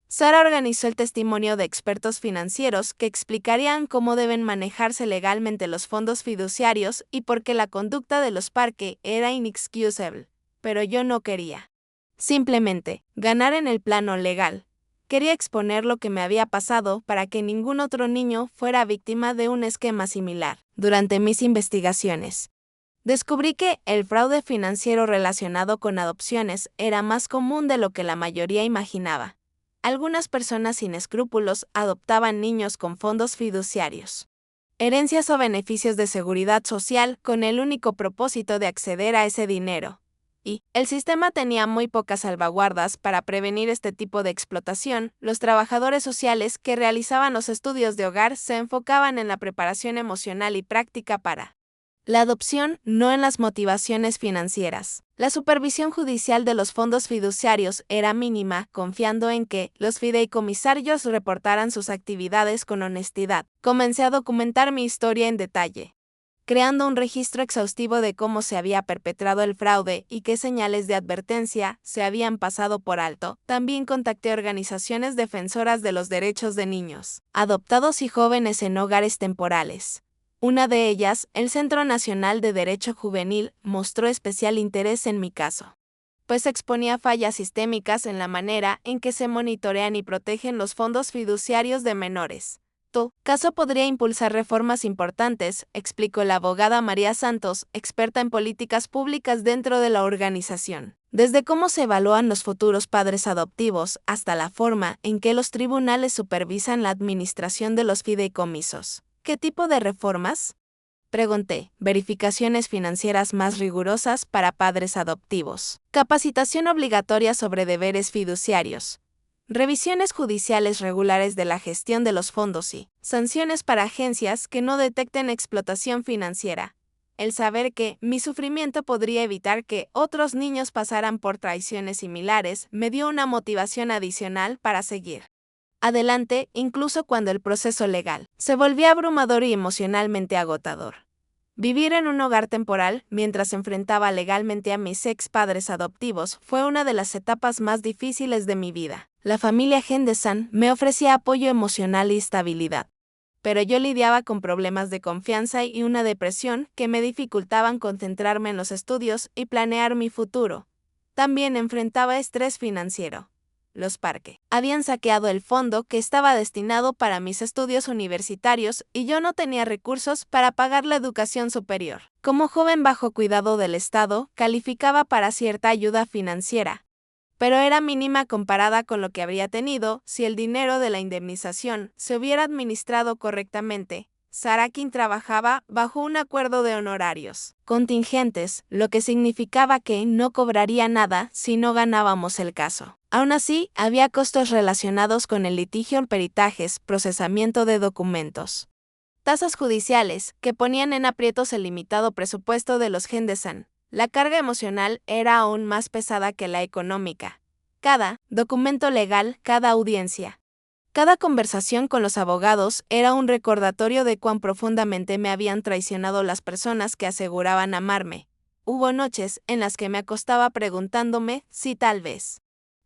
Speaker 1: Sarah organizó el testimonio de expertos financieros que explicarían cómo deben manejarse legalmente los fondos fiduciarios y por qué la conducta de los Parker era inexcusable. pero yo no quería. Simplemente, ganar en el plano legal. Quería exponer lo que me había pasado para que ningún otro niño fuera víctima de un esquema similar. Durante mis investigaciones, descubrí que el fraude financiero relacionado con adopciones era más común de lo que la mayoría imaginaba. Algunas personas sin escrúpulos adoptaban niños con fondos fiduciarios, herencias o beneficios de seguridad social con el único propósito de acceder a ese dinero. Y el sistema tenía muy pocas salvaguardas para prevenir este tipo de explotación. Los trabajadores sociales que realizaban los estudios de hogar se enfocaban en la preparación emocional y práctica para la adopción, no en las motivaciones financieras. La supervisión judicial de los fondos fiduciarios era mínima, confiando en que los fideicomisarios reportaran sus actividades con honestidad. Comencé a documentar mi historia en detalle, creando un registro exhaustivo de cómo se había perpetrado el fraude y qué señales de advertencia se habían pasado por alto. También contacté a organizaciones defensoras de los derechos de niños adoptados y jóvenes en hogares temporales. Una de ellas, el Centro Nacional de Derecho Juvenil, mostró especial interés en mi caso, pues exponía fallas sistémicas en la manera en que se monitorean y protegen los fondos fiduciarios de menores. Tu caso podría impulsar reformas importantes, explicó la abogada María Santos, experta en políticas públicas dentro de la organización. Desde cómo se evalúan los futuros padres adoptivos hasta la forma en que los tribunales supervisan la administración de los fideicomisos. ¿Qué tipo de reformas? Pregunté. Verificaciones financieras más rigurosas para padres adoptivos. Capacitación obligatoria sobre deberes fiduciarios. Revisiones judiciales regulares de la gestión de los fondos y sanciones para agencias que no detecten explotación financiera. El saber que mi sufrimiento podría evitar que otros niños pasaran por traiciones similares me dio una motivación adicional para seguir adelante, incluso cuando el proceso legal se volvía abrumador y emocionalmente agotador. Vivir en un hogar temporal mientras enfrentaba legalmente a mis ex padres adoptivos fue una de las etapas más difíciles de mi vida. La familia Henderson me ofrecía apoyo emocional y estabilidad, pero yo lidiaba con problemas de confianza y una depresión que me dificultaban concentrarme en los estudios y planear mi futuro. También enfrentaba estrés financiero. Los Parque habían saqueado el fondo que estaba destinado para mis estudios universitarios y yo no tenía recursos para pagar la educación superior. Como joven bajo cuidado del Estado, calificaba para cierta ayuda financiera, pero era mínima comparada con lo que habría tenido si el dinero de la indemnización se hubiera administrado correctamente. Sarakin trabajaba bajo un acuerdo de honorarios contingentes, lo que significaba que no cobraría nada si no ganábamos el caso. Aún así, había costos relacionados con el litigio, peritajes, procesamiento de documentos, tasas judiciales, que ponían en aprietos el limitado presupuesto de los Henderson. La carga emocional era aún más pesada que la económica. Cada documento legal, cada audiencia, cada conversación con los abogados era un recordatorio de cuán profundamente me habían traicionado las personas que aseguraban amarme. Hubo noches en las que me acostaba preguntándome si tal vez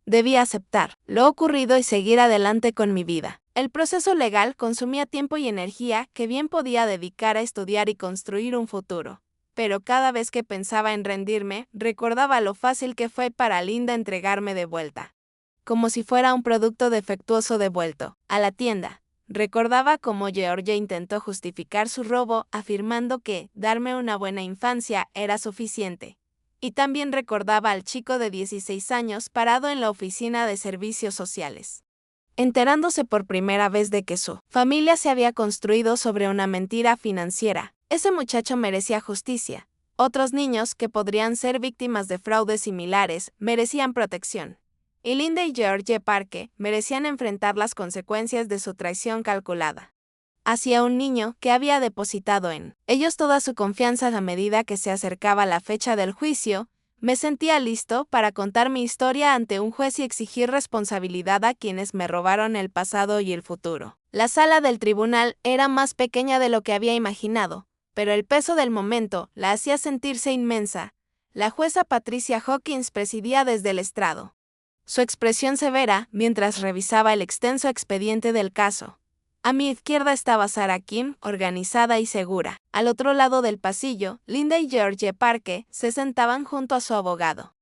Speaker 1: debía aceptar lo ocurrido y seguir adelante con mi vida. El proceso legal consumía tiempo y energía que bien podía dedicar a estudiar y construir un futuro. Pero cada vez que pensaba en rendirme, recordaba lo fácil que fue para Linda entregarme de vuelta, como si fuera un producto defectuoso devuelto a la tienda. Recordaba cómo Georgia intentó justificar su robo afirmando que darme una buena infancia era suficiente. Y también recordaba al chico de 16 años parado en la oficina de servicios sociales, enterándose por primera vez de que su familia se había construido sobre una mentira financiera. Ese muchacho merecía justicia. Otros niños que podrían ser víctimas de fraudes similares merecían protección. Y Linda y George Parke merecían enfrentar las consecuencias de su traición calculada hacia un niño que había depositado en ellos toda su confianza. A medida que se acercaba la fecha del juicio, me sentía listo para contar mi historia ante un juez y exigir responsabilidad a quienes me robaron el pasado y el futuro. La sala del tribunal era más pequeña de lo que había imaginado, pero el peso del momento la hacía sentirse inmensa. La jueza Patricia Hawkins presidía desde el estrado, su expresión severa mientras revisaba el extenso expediente del caso. A mi izquierda estaba Sarah Kim, organizada y segura. Al otro lado del pasillo, Linda y George Parke se sentaban junto a su abogado.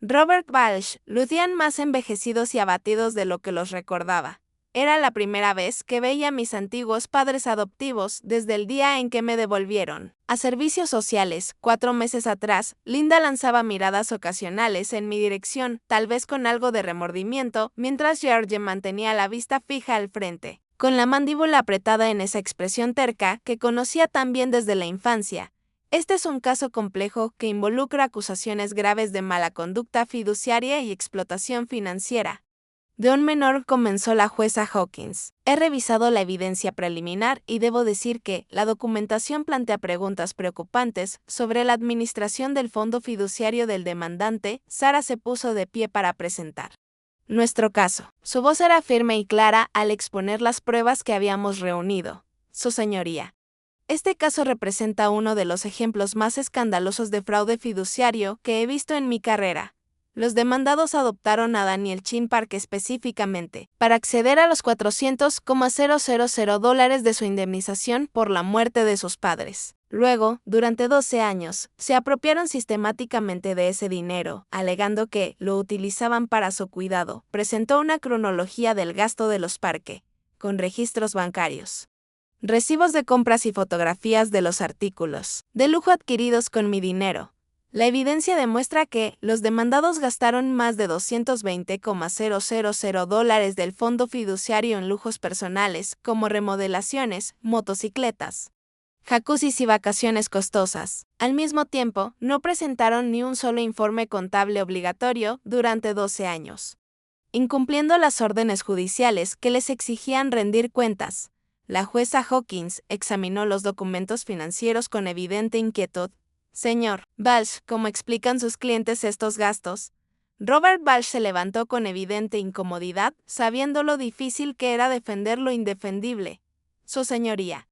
Speaker 1: Robert Balch lucían más envejecidos y abatidos de lo que los recordaba. Era la primera vez que veía a mis antiguos padres adoptivos desde el día en que me devolvieron a servicios sociales. 4 meses atrás, Linda lanzaba miradas ocasionales en mi dirección, tal vez con algo de remordimiento, mientras George mantenía la vista fija al frente, con la mandíbula apretada en esa expresión terca que conocía tan bien desde la infancia. Este es un caso complejo que involucra acusaciones graves de mala conducta fiduciaria y explotación financiera de un menor, comenzó la jueza Hawkins. He revisado la evidencia preliminar y debo decir que la documentación plantea preguntas preocupantes sobre la administración del fondo fiduciario del demandante. Sara se puso de pie para presentar nuestro caso. Su voz era firme y clara al exponer las pruebas que habíamos reunido. Su señoría. Este caso representa uno de los ejemplos más escandalosos de fraude fiduciario que he visto en mi carrera. Los demandados adoptaron a Daniel Chin Park específicamente para acceder a los $400,000 de su indemnización por la muerte de sus padres. Luego, durante 12 años, se apropiaron sistemáticamente de ese dinero, alegando que lo utilizaban para su cuidado. Presentó una cronología del gasto de los Parke, con registros bancarios, recibos de compras y fotografías de los artículos de lujo adquiridos con mi dinero. La evidencia demuestra que los demandados gastaron más de $220,000 del fondo fiduciario en lujos personales, como remodelaciones, motocicletas, jacuzzis y vacaciones costosas. Al mismo tiempo, no presentaron ni un solo informe contable obligatorio durante 12 años, incumpliendo las órdenes judiciales que les exigían rendir cuentas. La jueza Hawkins examinó los documentos financieros con evidente inquietud. Señor Balch, ¿cómo explican sus clientes estos gastos? Robert Balch se levantó con evidente incomodidad, sabiendo lo difícil que era defender lo indefendible. Su señoría.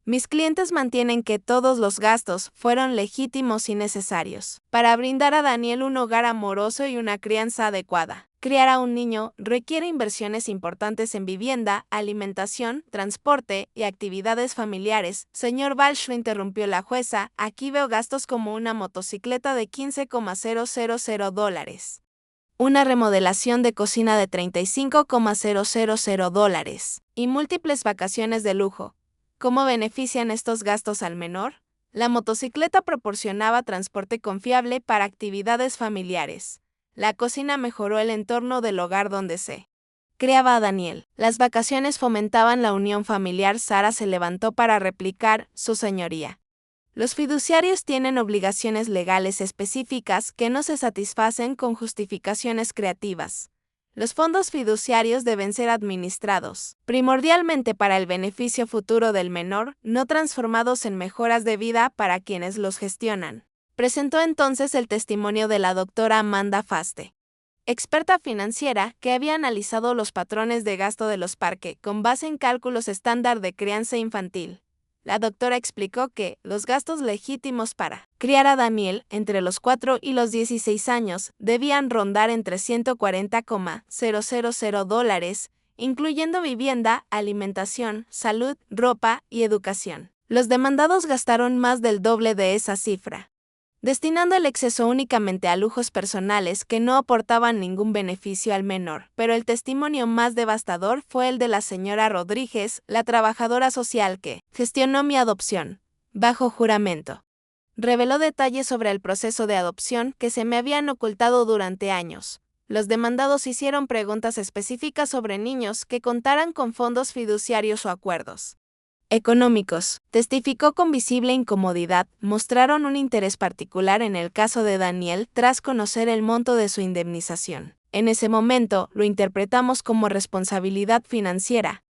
Speaker 1: Mis clientes mantienen que todos los gastos fueron legítimos y necesarios para brindar a Daniel un hogar amoroso y una crianza adecuada. Criar a un niño requiere inversiones importantes en vivienda, alimentación, transporte y actividades familiares. Señor Balch, interrumpió la jueza, aquí veo gastos como una motocicleta de $15,000, una remodelación de cocina de $35,000 y múltiples vacaciones de lujo. ¿Cómo benefician estos gastos al menor? La motocicleta proporcionaba transporte confiable para actividades familiares. La cocina mejoró el entorno del hogar donde se criaba a Daniel. Las vacaciones fomentaban la unión familiar. Sara se levantó para replicar, su señoría. Los fiduciarios tienen obligaciones legales específicas que no se satisfacen con justificaciones creativas. Los fondos fiduciarios deben ser administrados primordialmente para el beneficio futuro del menor, no transformados en mejoras de vida para quienes los gestionan. Presentó entonces el testimonio de la doctora Amanda Faste, experta financiera que había analizado los patrones de gasto de los Parke con base en cálculos estándar de crianza infantil. La doctora explicó que los gastos legítimos para criar a Daniel entre los 4 y los 16 años debían rondar entre $140,000, incluyendo vivienda, alimentación, salud, ropa y educación. Los demandados gastaron más del doble de esa cifra, destinando el exceso únicamente a lujos personales que no aportaban ningún beneficio al menor. Pero el testimonio más devastador fue el de la señora Rodríguez, la trabajadora social que gestionó mi adopción, bajo juramento. Reveló detalles sobre el proceso de adopción que se me habían ocultado durante años. Los demandados hicieron preguntas específicas sobre niños que contaran con fondos fiduciarios o acuerdos económicos. Testificó con visible incomodidad. Mostraron un interés particular en el caso de Daniel tras conocer el monto de su indemnización. En ese momento lo interpretamos como responsabilidad financiera.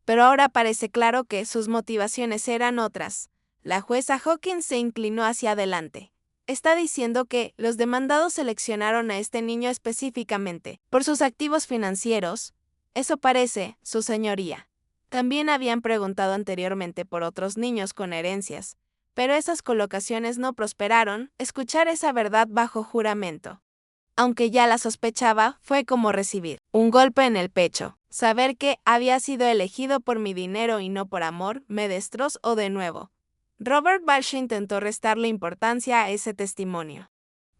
Speaker 1: Pero ahora parece claro que sus motivaciones eran otras. La jueza Hawkins se inclinó hacia adelante. Está diciendo que los demandados seleccionaron a este niño específicamente por sus activos financieros. Eso parece, su señoría. También habían preguntado anteriormente por otros niños con herencias, pero esas colocaciones no prosperaron. Escuchar esa verdad bajo juramento, aunque ya la sospechaba, fue como recibir un golpe en el pecho. Saber que había sido elegido por mi dinero y no por amor me destrozó de nuevo. Robert Balch intentó restarle importancia a ese testimonio.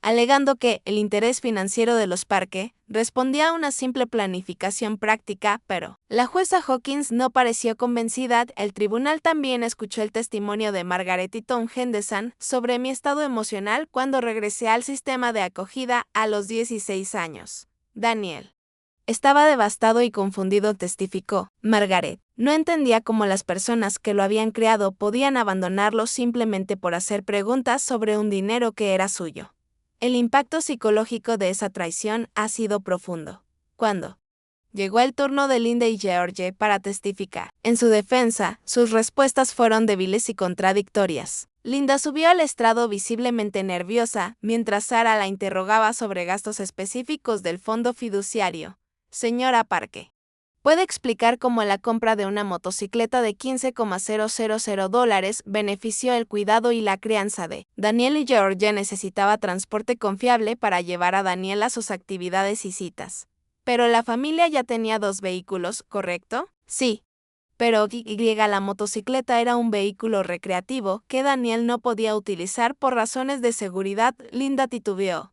Speaker 1: alegando que el interés financiero de los Parke respondía a una simple planificación práctica, pero la jueza Hawkins no pareció convencida. El tribunal también escuchó el testimonio de Margaret y Tom Henderson sobre mi estado emocional cuando regresé al sistema de acogida a los 16 años. Daniel estaba devastado y confundido, testificó. Margaret no entendía cómo las personas que lo habían criado podían abandonarlo simplemente por hacer preguntas sobre un dinero que era suyo. El impacto psicológico de esa traición ha sido profundo. Cuando llegó el turno de Linda y George para testificar en su defensa, sus respuestas fueron débiles y contradictorias. Linda subió al estrado visiblemente nerviosa, mientras Sarah la interrogaba sobre gastos específicos del fondo fiduciario. Señora Parke, ¿puede explicar cómo la compra de una motocicleta de $15,000 benefició el cuidado y la crianza de Daniel y George? Necesitaba transporte confiable para llevar a Daniel a sus actividades y citas. Pero la familia ya tenía 2 vehículos, ¿correcto? Sí. Pero la motocicleta era un vehículo recreativo que Daniel no podía utilizar por razones de seguridad. Linda titubeó.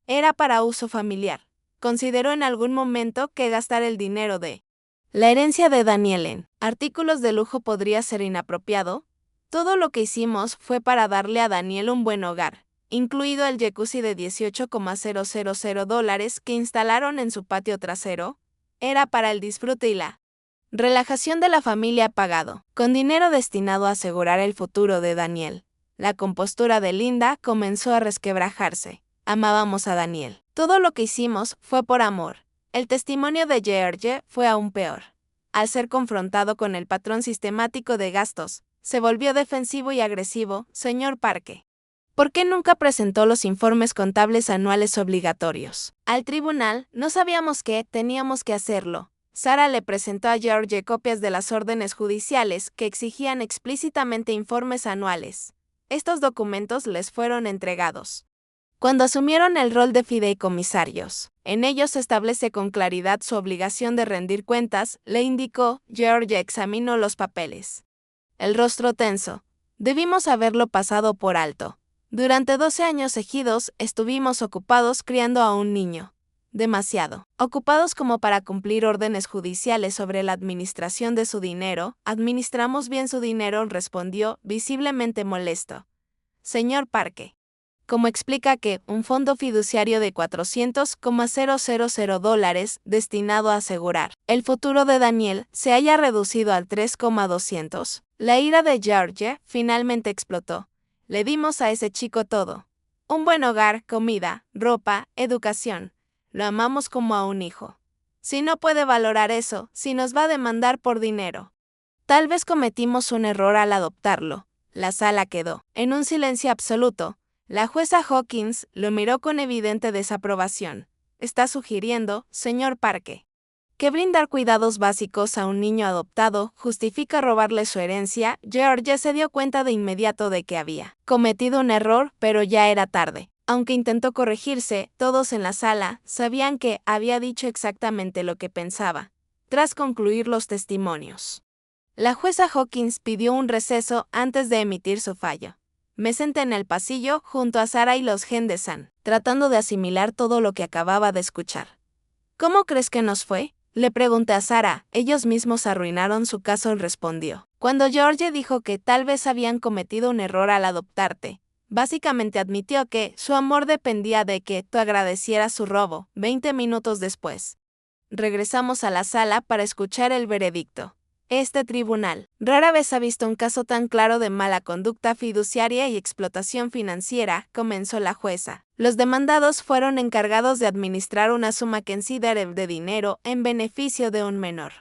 Speaker 1: Era para uso familiar. ¿Consideró en algún momento que gastar el dinero de la herencia de Daniel en artículos de lujo podría ser inapropiado? Todo lo que hicimos fue para darle a Daniel un buen hogar, incluido el jacuzzi de $18,000 que instalaron en su patio trasero. Era para el disfrute y la relajación de la familia pagado, con dinero destinado a asegurar el futuro de Daniel. La compostura de Linda comenzó a resquebrajarse. Amábamos a Daniel. Todo lo que hicimos fue por amor. El testimonio de George fue aún peor. Al ser confrontado con el patrón sistemático de gastos, se volvió defensivo y agresivo. Señor Parke, ¿por qué nunca presentó los informes contables anuales obligatorios al tribunal? No sabíamos que teníamos que hacerlo. Sarah le presentó a George copias de las órdenes judiciales que exigían explícitamente informes anuales. Estos documentos les fueron entregados cuando asumieron el rol de fideicomisarios. En ellos se establece con claridad su obligación de rendir cuentas, le indicó. George examinó los papeles, el rostro tenso. Debimos haberlo pasado por alto. Durante 12 años seguidos estuvimos ocupados criando a un niño. Demasiado ocupados como para cumplir órdenes judiciales sobre la administración de su dinero. Administramos bien su dinero, respondió, visiblemente molesto. Señor Parke, ¿cómo explica que un fondo fiduciario de $400,000 destinado a asegurar el futuro de Daniel se haya reducido al $3,200? La ira de George finalmente explotó. Le dimos a ese chico todo. Un buen hogar, comida, ropa, educación. Lo amamos como a un hijo. Si no puede valorar eso, si nos va a demandar por dinero. Tal vez cometimos un error al adoptarlo. La sala quedó en un silencio absoluto. La jueza Hawkins lo miró con evidente desaprobación. Está sugiriendo, señor Parke, que brindar cuidados básicos a un niño adoptado justifica robarle su herencia. George se dio cuenta de inmediato de que había cometido un error, pero ya era tarde. Aunque intentó corregirse, todos en la sala sabían que había dicho exactamente lo que pensaba. Tras concluir los testimonios, la jueza Hawkins pidió un receso antes de emitir su fallo. Me senté en el pasillo junto a Sarah y los Henderson, tratando de asimilar todo lo que acababa de escuchar. ¿Cómo crees que nos fue? Le pregunté a Sarah. Ellos mismos arruinaron su caso, respondió. Cuando George dijo que tal vez habían cometido un error al adoptarte, básicamente admitió que su amor dependía de que tú agradecieras su robo. 20 minutos después, regresamos a la sala para escuchar el veredicto. Este tribunal rara vez ha visto un caso tan claro de mala conducta fiduciaria y explotación financiera, comenzó la jueza. Los demandados fueron encargados de administrar una suma considerable de dinero en beneficio de un menor,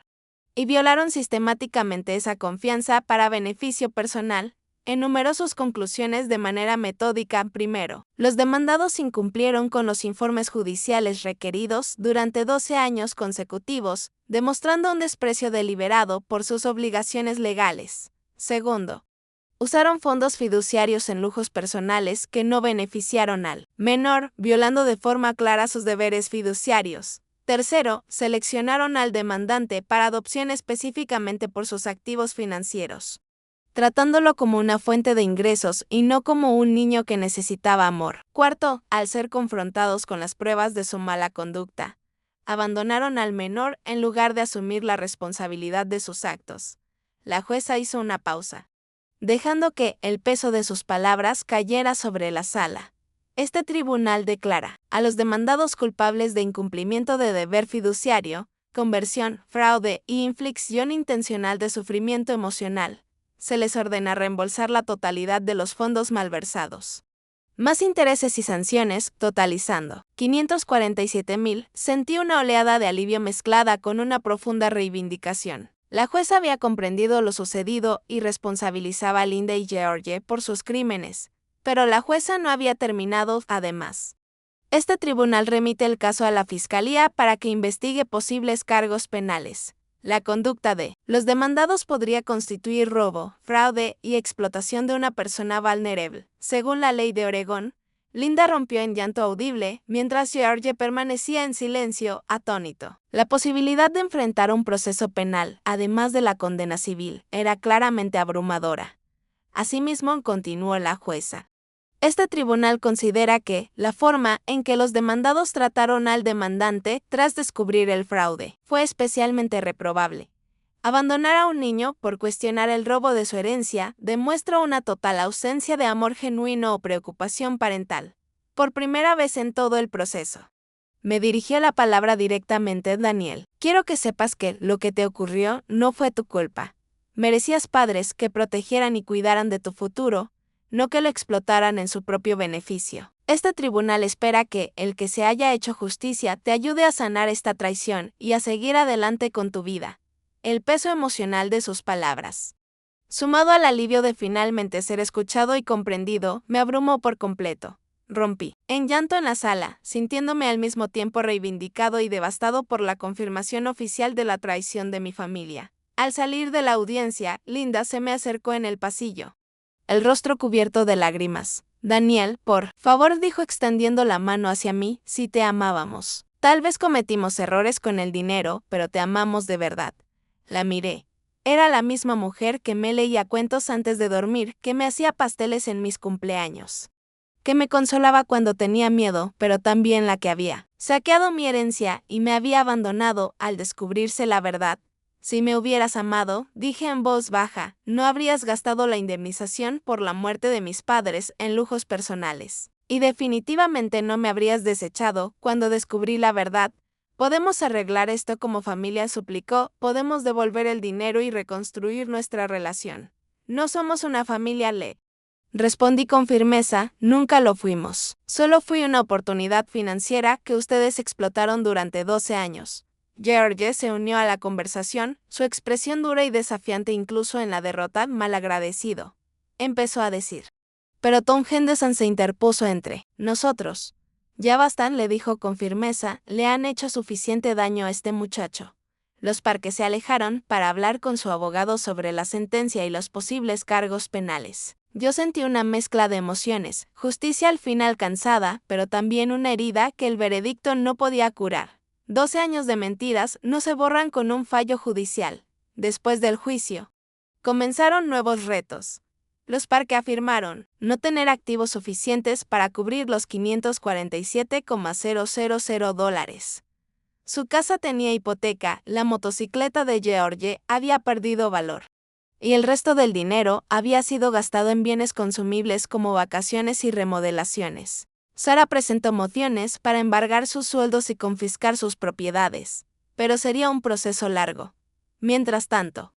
Speaker 1: y violaron sistemáticamente esa confianza para beneficio personal. Enumeró sus conclusiones de manera metódica. Primero, los demandados incumplieron con los informes judiciales requeridos durante 12 años consecutivos, demostrando un desprecio deliberado por sus obligaciones legales. Segundo, usaron fondos fiduciarios en lujos personales que no beneficiaron al menor, violando de forma clara sus deberes fiduciarios. Tercero, seleccionaron al demandante para adopción específicamente por sus activos financieros, tratándolo como una fuente de ingresos y no como un niño que necesitaba amor. Cuarto, al ser confrontados con las pruebas de su mala conducta, abandonaron al menor en lugar de asumir la responsabilidad de sus actos. La jueza hizo una pausa, dejando que el peso de sus palabras cayera sobre la sala. Este tribunal declara a los demandados culpables de incumplimiento de deber fiduciario, conversión, fraude y inflicción intencional de sufrimiento emocional. Se les ordena reembolsar la totalidad de los fondos malversados. Más intereses y sanciones, totalizando 547,000, sentí una oleada de alivio mezclada con una profunda reivindicación. La jueza había comprendido lo sucedido y responsabilizaba a Linda y George por sus crímenes, pero la jueza no había terminado, además. Este tribunal remite el caso a la Fiscalía para que investigue posibles cargos penales. La conducta de los demandados podría constituir robo, fraude y explotación de una persona vulnerable. Según la ley de Oregón, Linda rompió en llanto audible, mientras George permanecía en silencio, atónito. La posibilidad de enfrentar un proceso penal, además de la condena civil, era claramente abrumadora. Asimismo, continuó la jueza. Este tribunal considera que la forma en que los demandados trataron al demandante tras descubrir el fraude fue especialmente reprobable. Abandonar a un niño por cuestionar el robo de su herencia demuestra una total ausencia de amor genuino o preocupación parental. Por primera vez en todo el proceso, me dirigió la palabra directamente Daniel. Quiero que sepas que lo que te ocurrió no fue tu culpa. Merecías padres que protegieran y cuidaran de tu futuro, no que lo explotaran en su propio beneficio. Este tribunal espera que el que se haya hecho justicia te ayude a sanar esta traición y a seguir adelante con tu vida. El peso emocional de sus palabras, sumado al alivio de finalmente ser escuchado y comprendido, me abrumó por completo. Rompí en llanto en la sala, sintiéndome al mismo tiempo reivindicado y devastado por la confirmación oficial de la traición de mi familia. Al salir de la audiencia, Linda se me acercó en el pasillo, el rostro cubierto de lágrimas. Daniel, por favor, dijo extendiendo la mano hacia mí, si te amábamos. Tal vez cometimos errores con el dinero, pero te amamos de verdad. La miré. Era la misma mujer que me leía cuentos antes de dormir, que me hacía pasteles en mis cumpleaños, que me consolaba cuando tenía miedo, pero también la que había saqueado mi herencia y me había abandonado al descubrirse la verdad. Si me hubieras amado, dije en voz baja, no habrías gastado la indemnización por la muerte de mis padres en lujos personales. Y definitivamente no me habrías desechado cuando descubrí la verdad. Podemos arreglar esto como familia, suplicó, podemos devolver el dinero y reconstruir nuestra relación. No somos una familia, respondí con firmeza, nunca lo fuimos. Solo fui una oportunidad financiera que ustedes explotaron durante 12 años. George se unió a la conversación, su expresión dura y desafiante incluso en la derrota, malagradecido. Empezó a decir. Pero Tom Henderson se interpuso entre nosotros. Ya bastan, le dijo con firmeza, le han hecho suficiente daño a este muchacho. Los Parker se alejaron para hablar con su abogado sobre la sentencia y los posibles cargos penales. Yo sentí una mezcla de emociones, justicia al fin alcanzada, pero también una herida que el veredicto no podía curar. 12 años de mentiras no se borran con un fallo judicial. Después del juicio, comenzaron nuevos retos. Los Parker afirmaron no tener activos suficientes para cubrir los $547,000. Su casa tenía hipoteca, la motocicleta de George había perdido valor, y el resto del dinero había sido gastado en bienes consumibles como vacaciones y remodelaciones. Sara presentó mociones para embargar sus sueldos y confiscar sus propiedades, pero sería un proceso largo. Mientras tanto,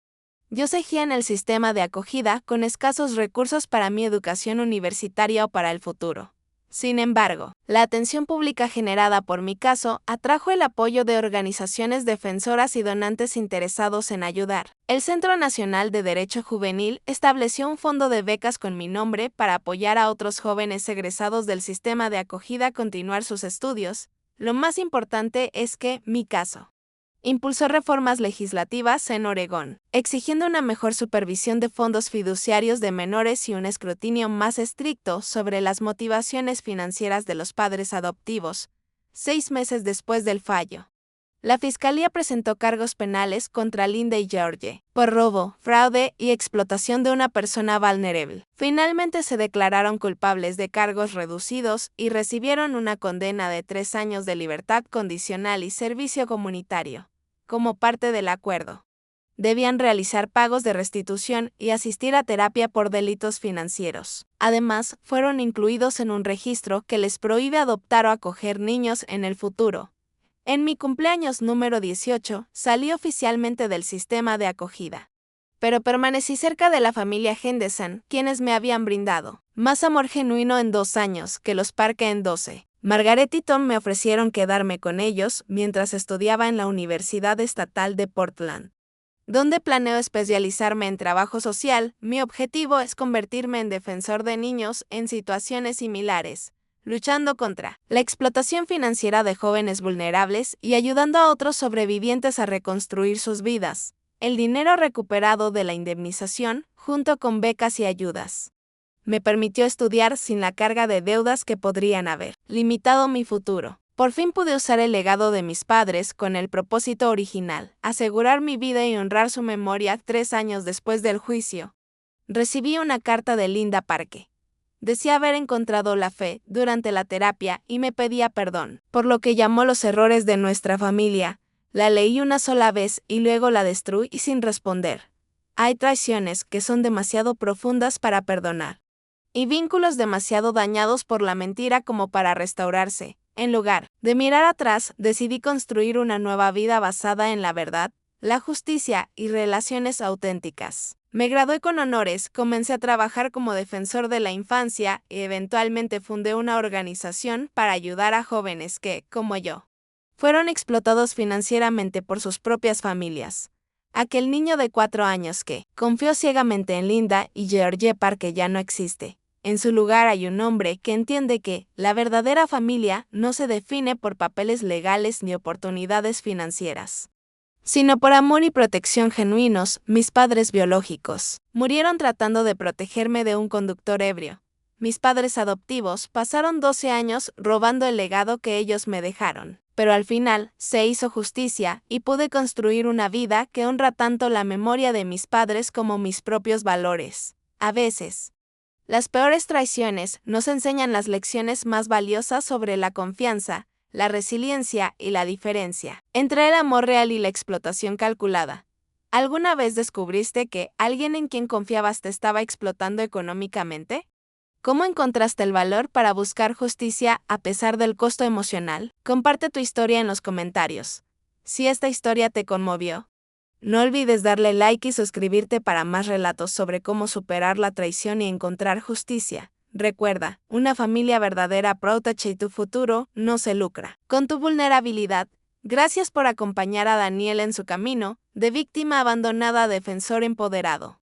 Speaker 1: yo seguía en el sistema de acogida con escasos recursos para mi educación universitaria o para el futuro. Sin embargo, la atención pública generada por mi caso atrajo el apoyo de organizaciones defensoras y donantes interesados en ayudar. El Centro Nacional de Derecho Juvenil estableció un fondo de becas con mi nombre para apoyar a otros jóvenes egresados del sistema de acogida a continuar sus estudios. Lo más importante es que mi caso impulsó reformas legislativas en Oregón, exigiendo una mejor supervisión de fondos fiduciarios de menores y un escrutinio más estricto sobre las motivaciones financieras de los padres adoptivos, 6 meses después del fallo. La fiscalía presentó cargos penales contra Linda y George por robo, fraude y explotación de una persona vulnerable. Finalmente se declararon culpables de cargos reducidos y recibieron una condena de 3 años de libertad condicional y servicio comunitario. Como parte del acuerdo, debían realizar pagos de restitución y asistir a terapia por delitos financieros. Además, fueron incluidos en un registro que les prohíbe adoptar o acoger niños en el futuro. En mi cumpleaños número 18, salí oficialmente del sistema de acogida. Pero permanecí cerca de la familia Henderson, quienes me habían brindado más amor genuino en 2 años que los Parker en 12. Margaret y Tom me ofrecieron quedarme con ellos mientras estudiaba en la Universidad Estatal de Portland, donde planeo especializarme en trabajo social. Mi objetivo es convertirme en defensor de niños en situaciones similares, luchando contra la explotación financiera de jóvenes vulnerables y ayudando a otros sobrevivientes a reconstruir sus vidas. El dinero recuperado de la indemnización, junto con becas y ayudas, me permitió estudiar sin la carga de deudas que podrían haber limitado mi futuro. Por fin pude usar el legado de mis padres con el propósito original, asegurar mi vida y honrar su memoria. 3 años después del juicio, recibí una carta de Linda Parker. Decía haber encontrado la fe durante la terapia y me pedía perdón por lo que llamó los errores de nuestra familia. La leí una sola vez y luego la destruí sin responder. Hay traiciones que son demasiado profundas para perdonar, y vínculos demasiado dañados por la mentira como para restaurarse. En lugar de mirar atrás, decidí construir una nueva vida basada en la verdad, la justicia y relaciones auténticas. Me gradué con honores, comencé a trabajar como defensor de la infancia y eventualmente fundé una organización para ayudar a jóvenes que, como yo, fueron explotados financieramente por sus propias familias. Aquel niño de 4 años que confió ciegamente en Linda y George Parker ya no existe. En su lugar hay un hombre que entiende que la verdadera familia no se define por papeles legales ni oportunidades financieras, sino por amor y protección genuinos. Mis padres biológicos murieron tratando de protegerme de un conductor ebrio. Mis padres adoptivos pasaron 12 años robando el legado que ellos me dejaron, pero al final se hizo justicia y pude construir una vida que honra tanto la memoria de mis padres como mis propios valores. A veces, las peores traiciones nos enseñan las lecciones más valiosas sobre la confianza, la resiliencia y la diferencia entre el amor real y la explotación calculada. ¿Alguna vez descubriste que alguien en quien confiabas te estaba explotando económicamente? ¿Cómo encontraste el valor para buscar justicia a pesar del costo emocional? Comparte tu historia en los comentarios. Si esta historia te conmovió, no olvides darle like y suscribirte para más relatos sobre cómo superar la traición y encontrar justicia. Recuerda, una familia verdadera protege tu futuro, no se lucra con tu vulnerabilidad. Gracias por acompañar a Daniel en su camino de víctima abandonada a defensor empoderado.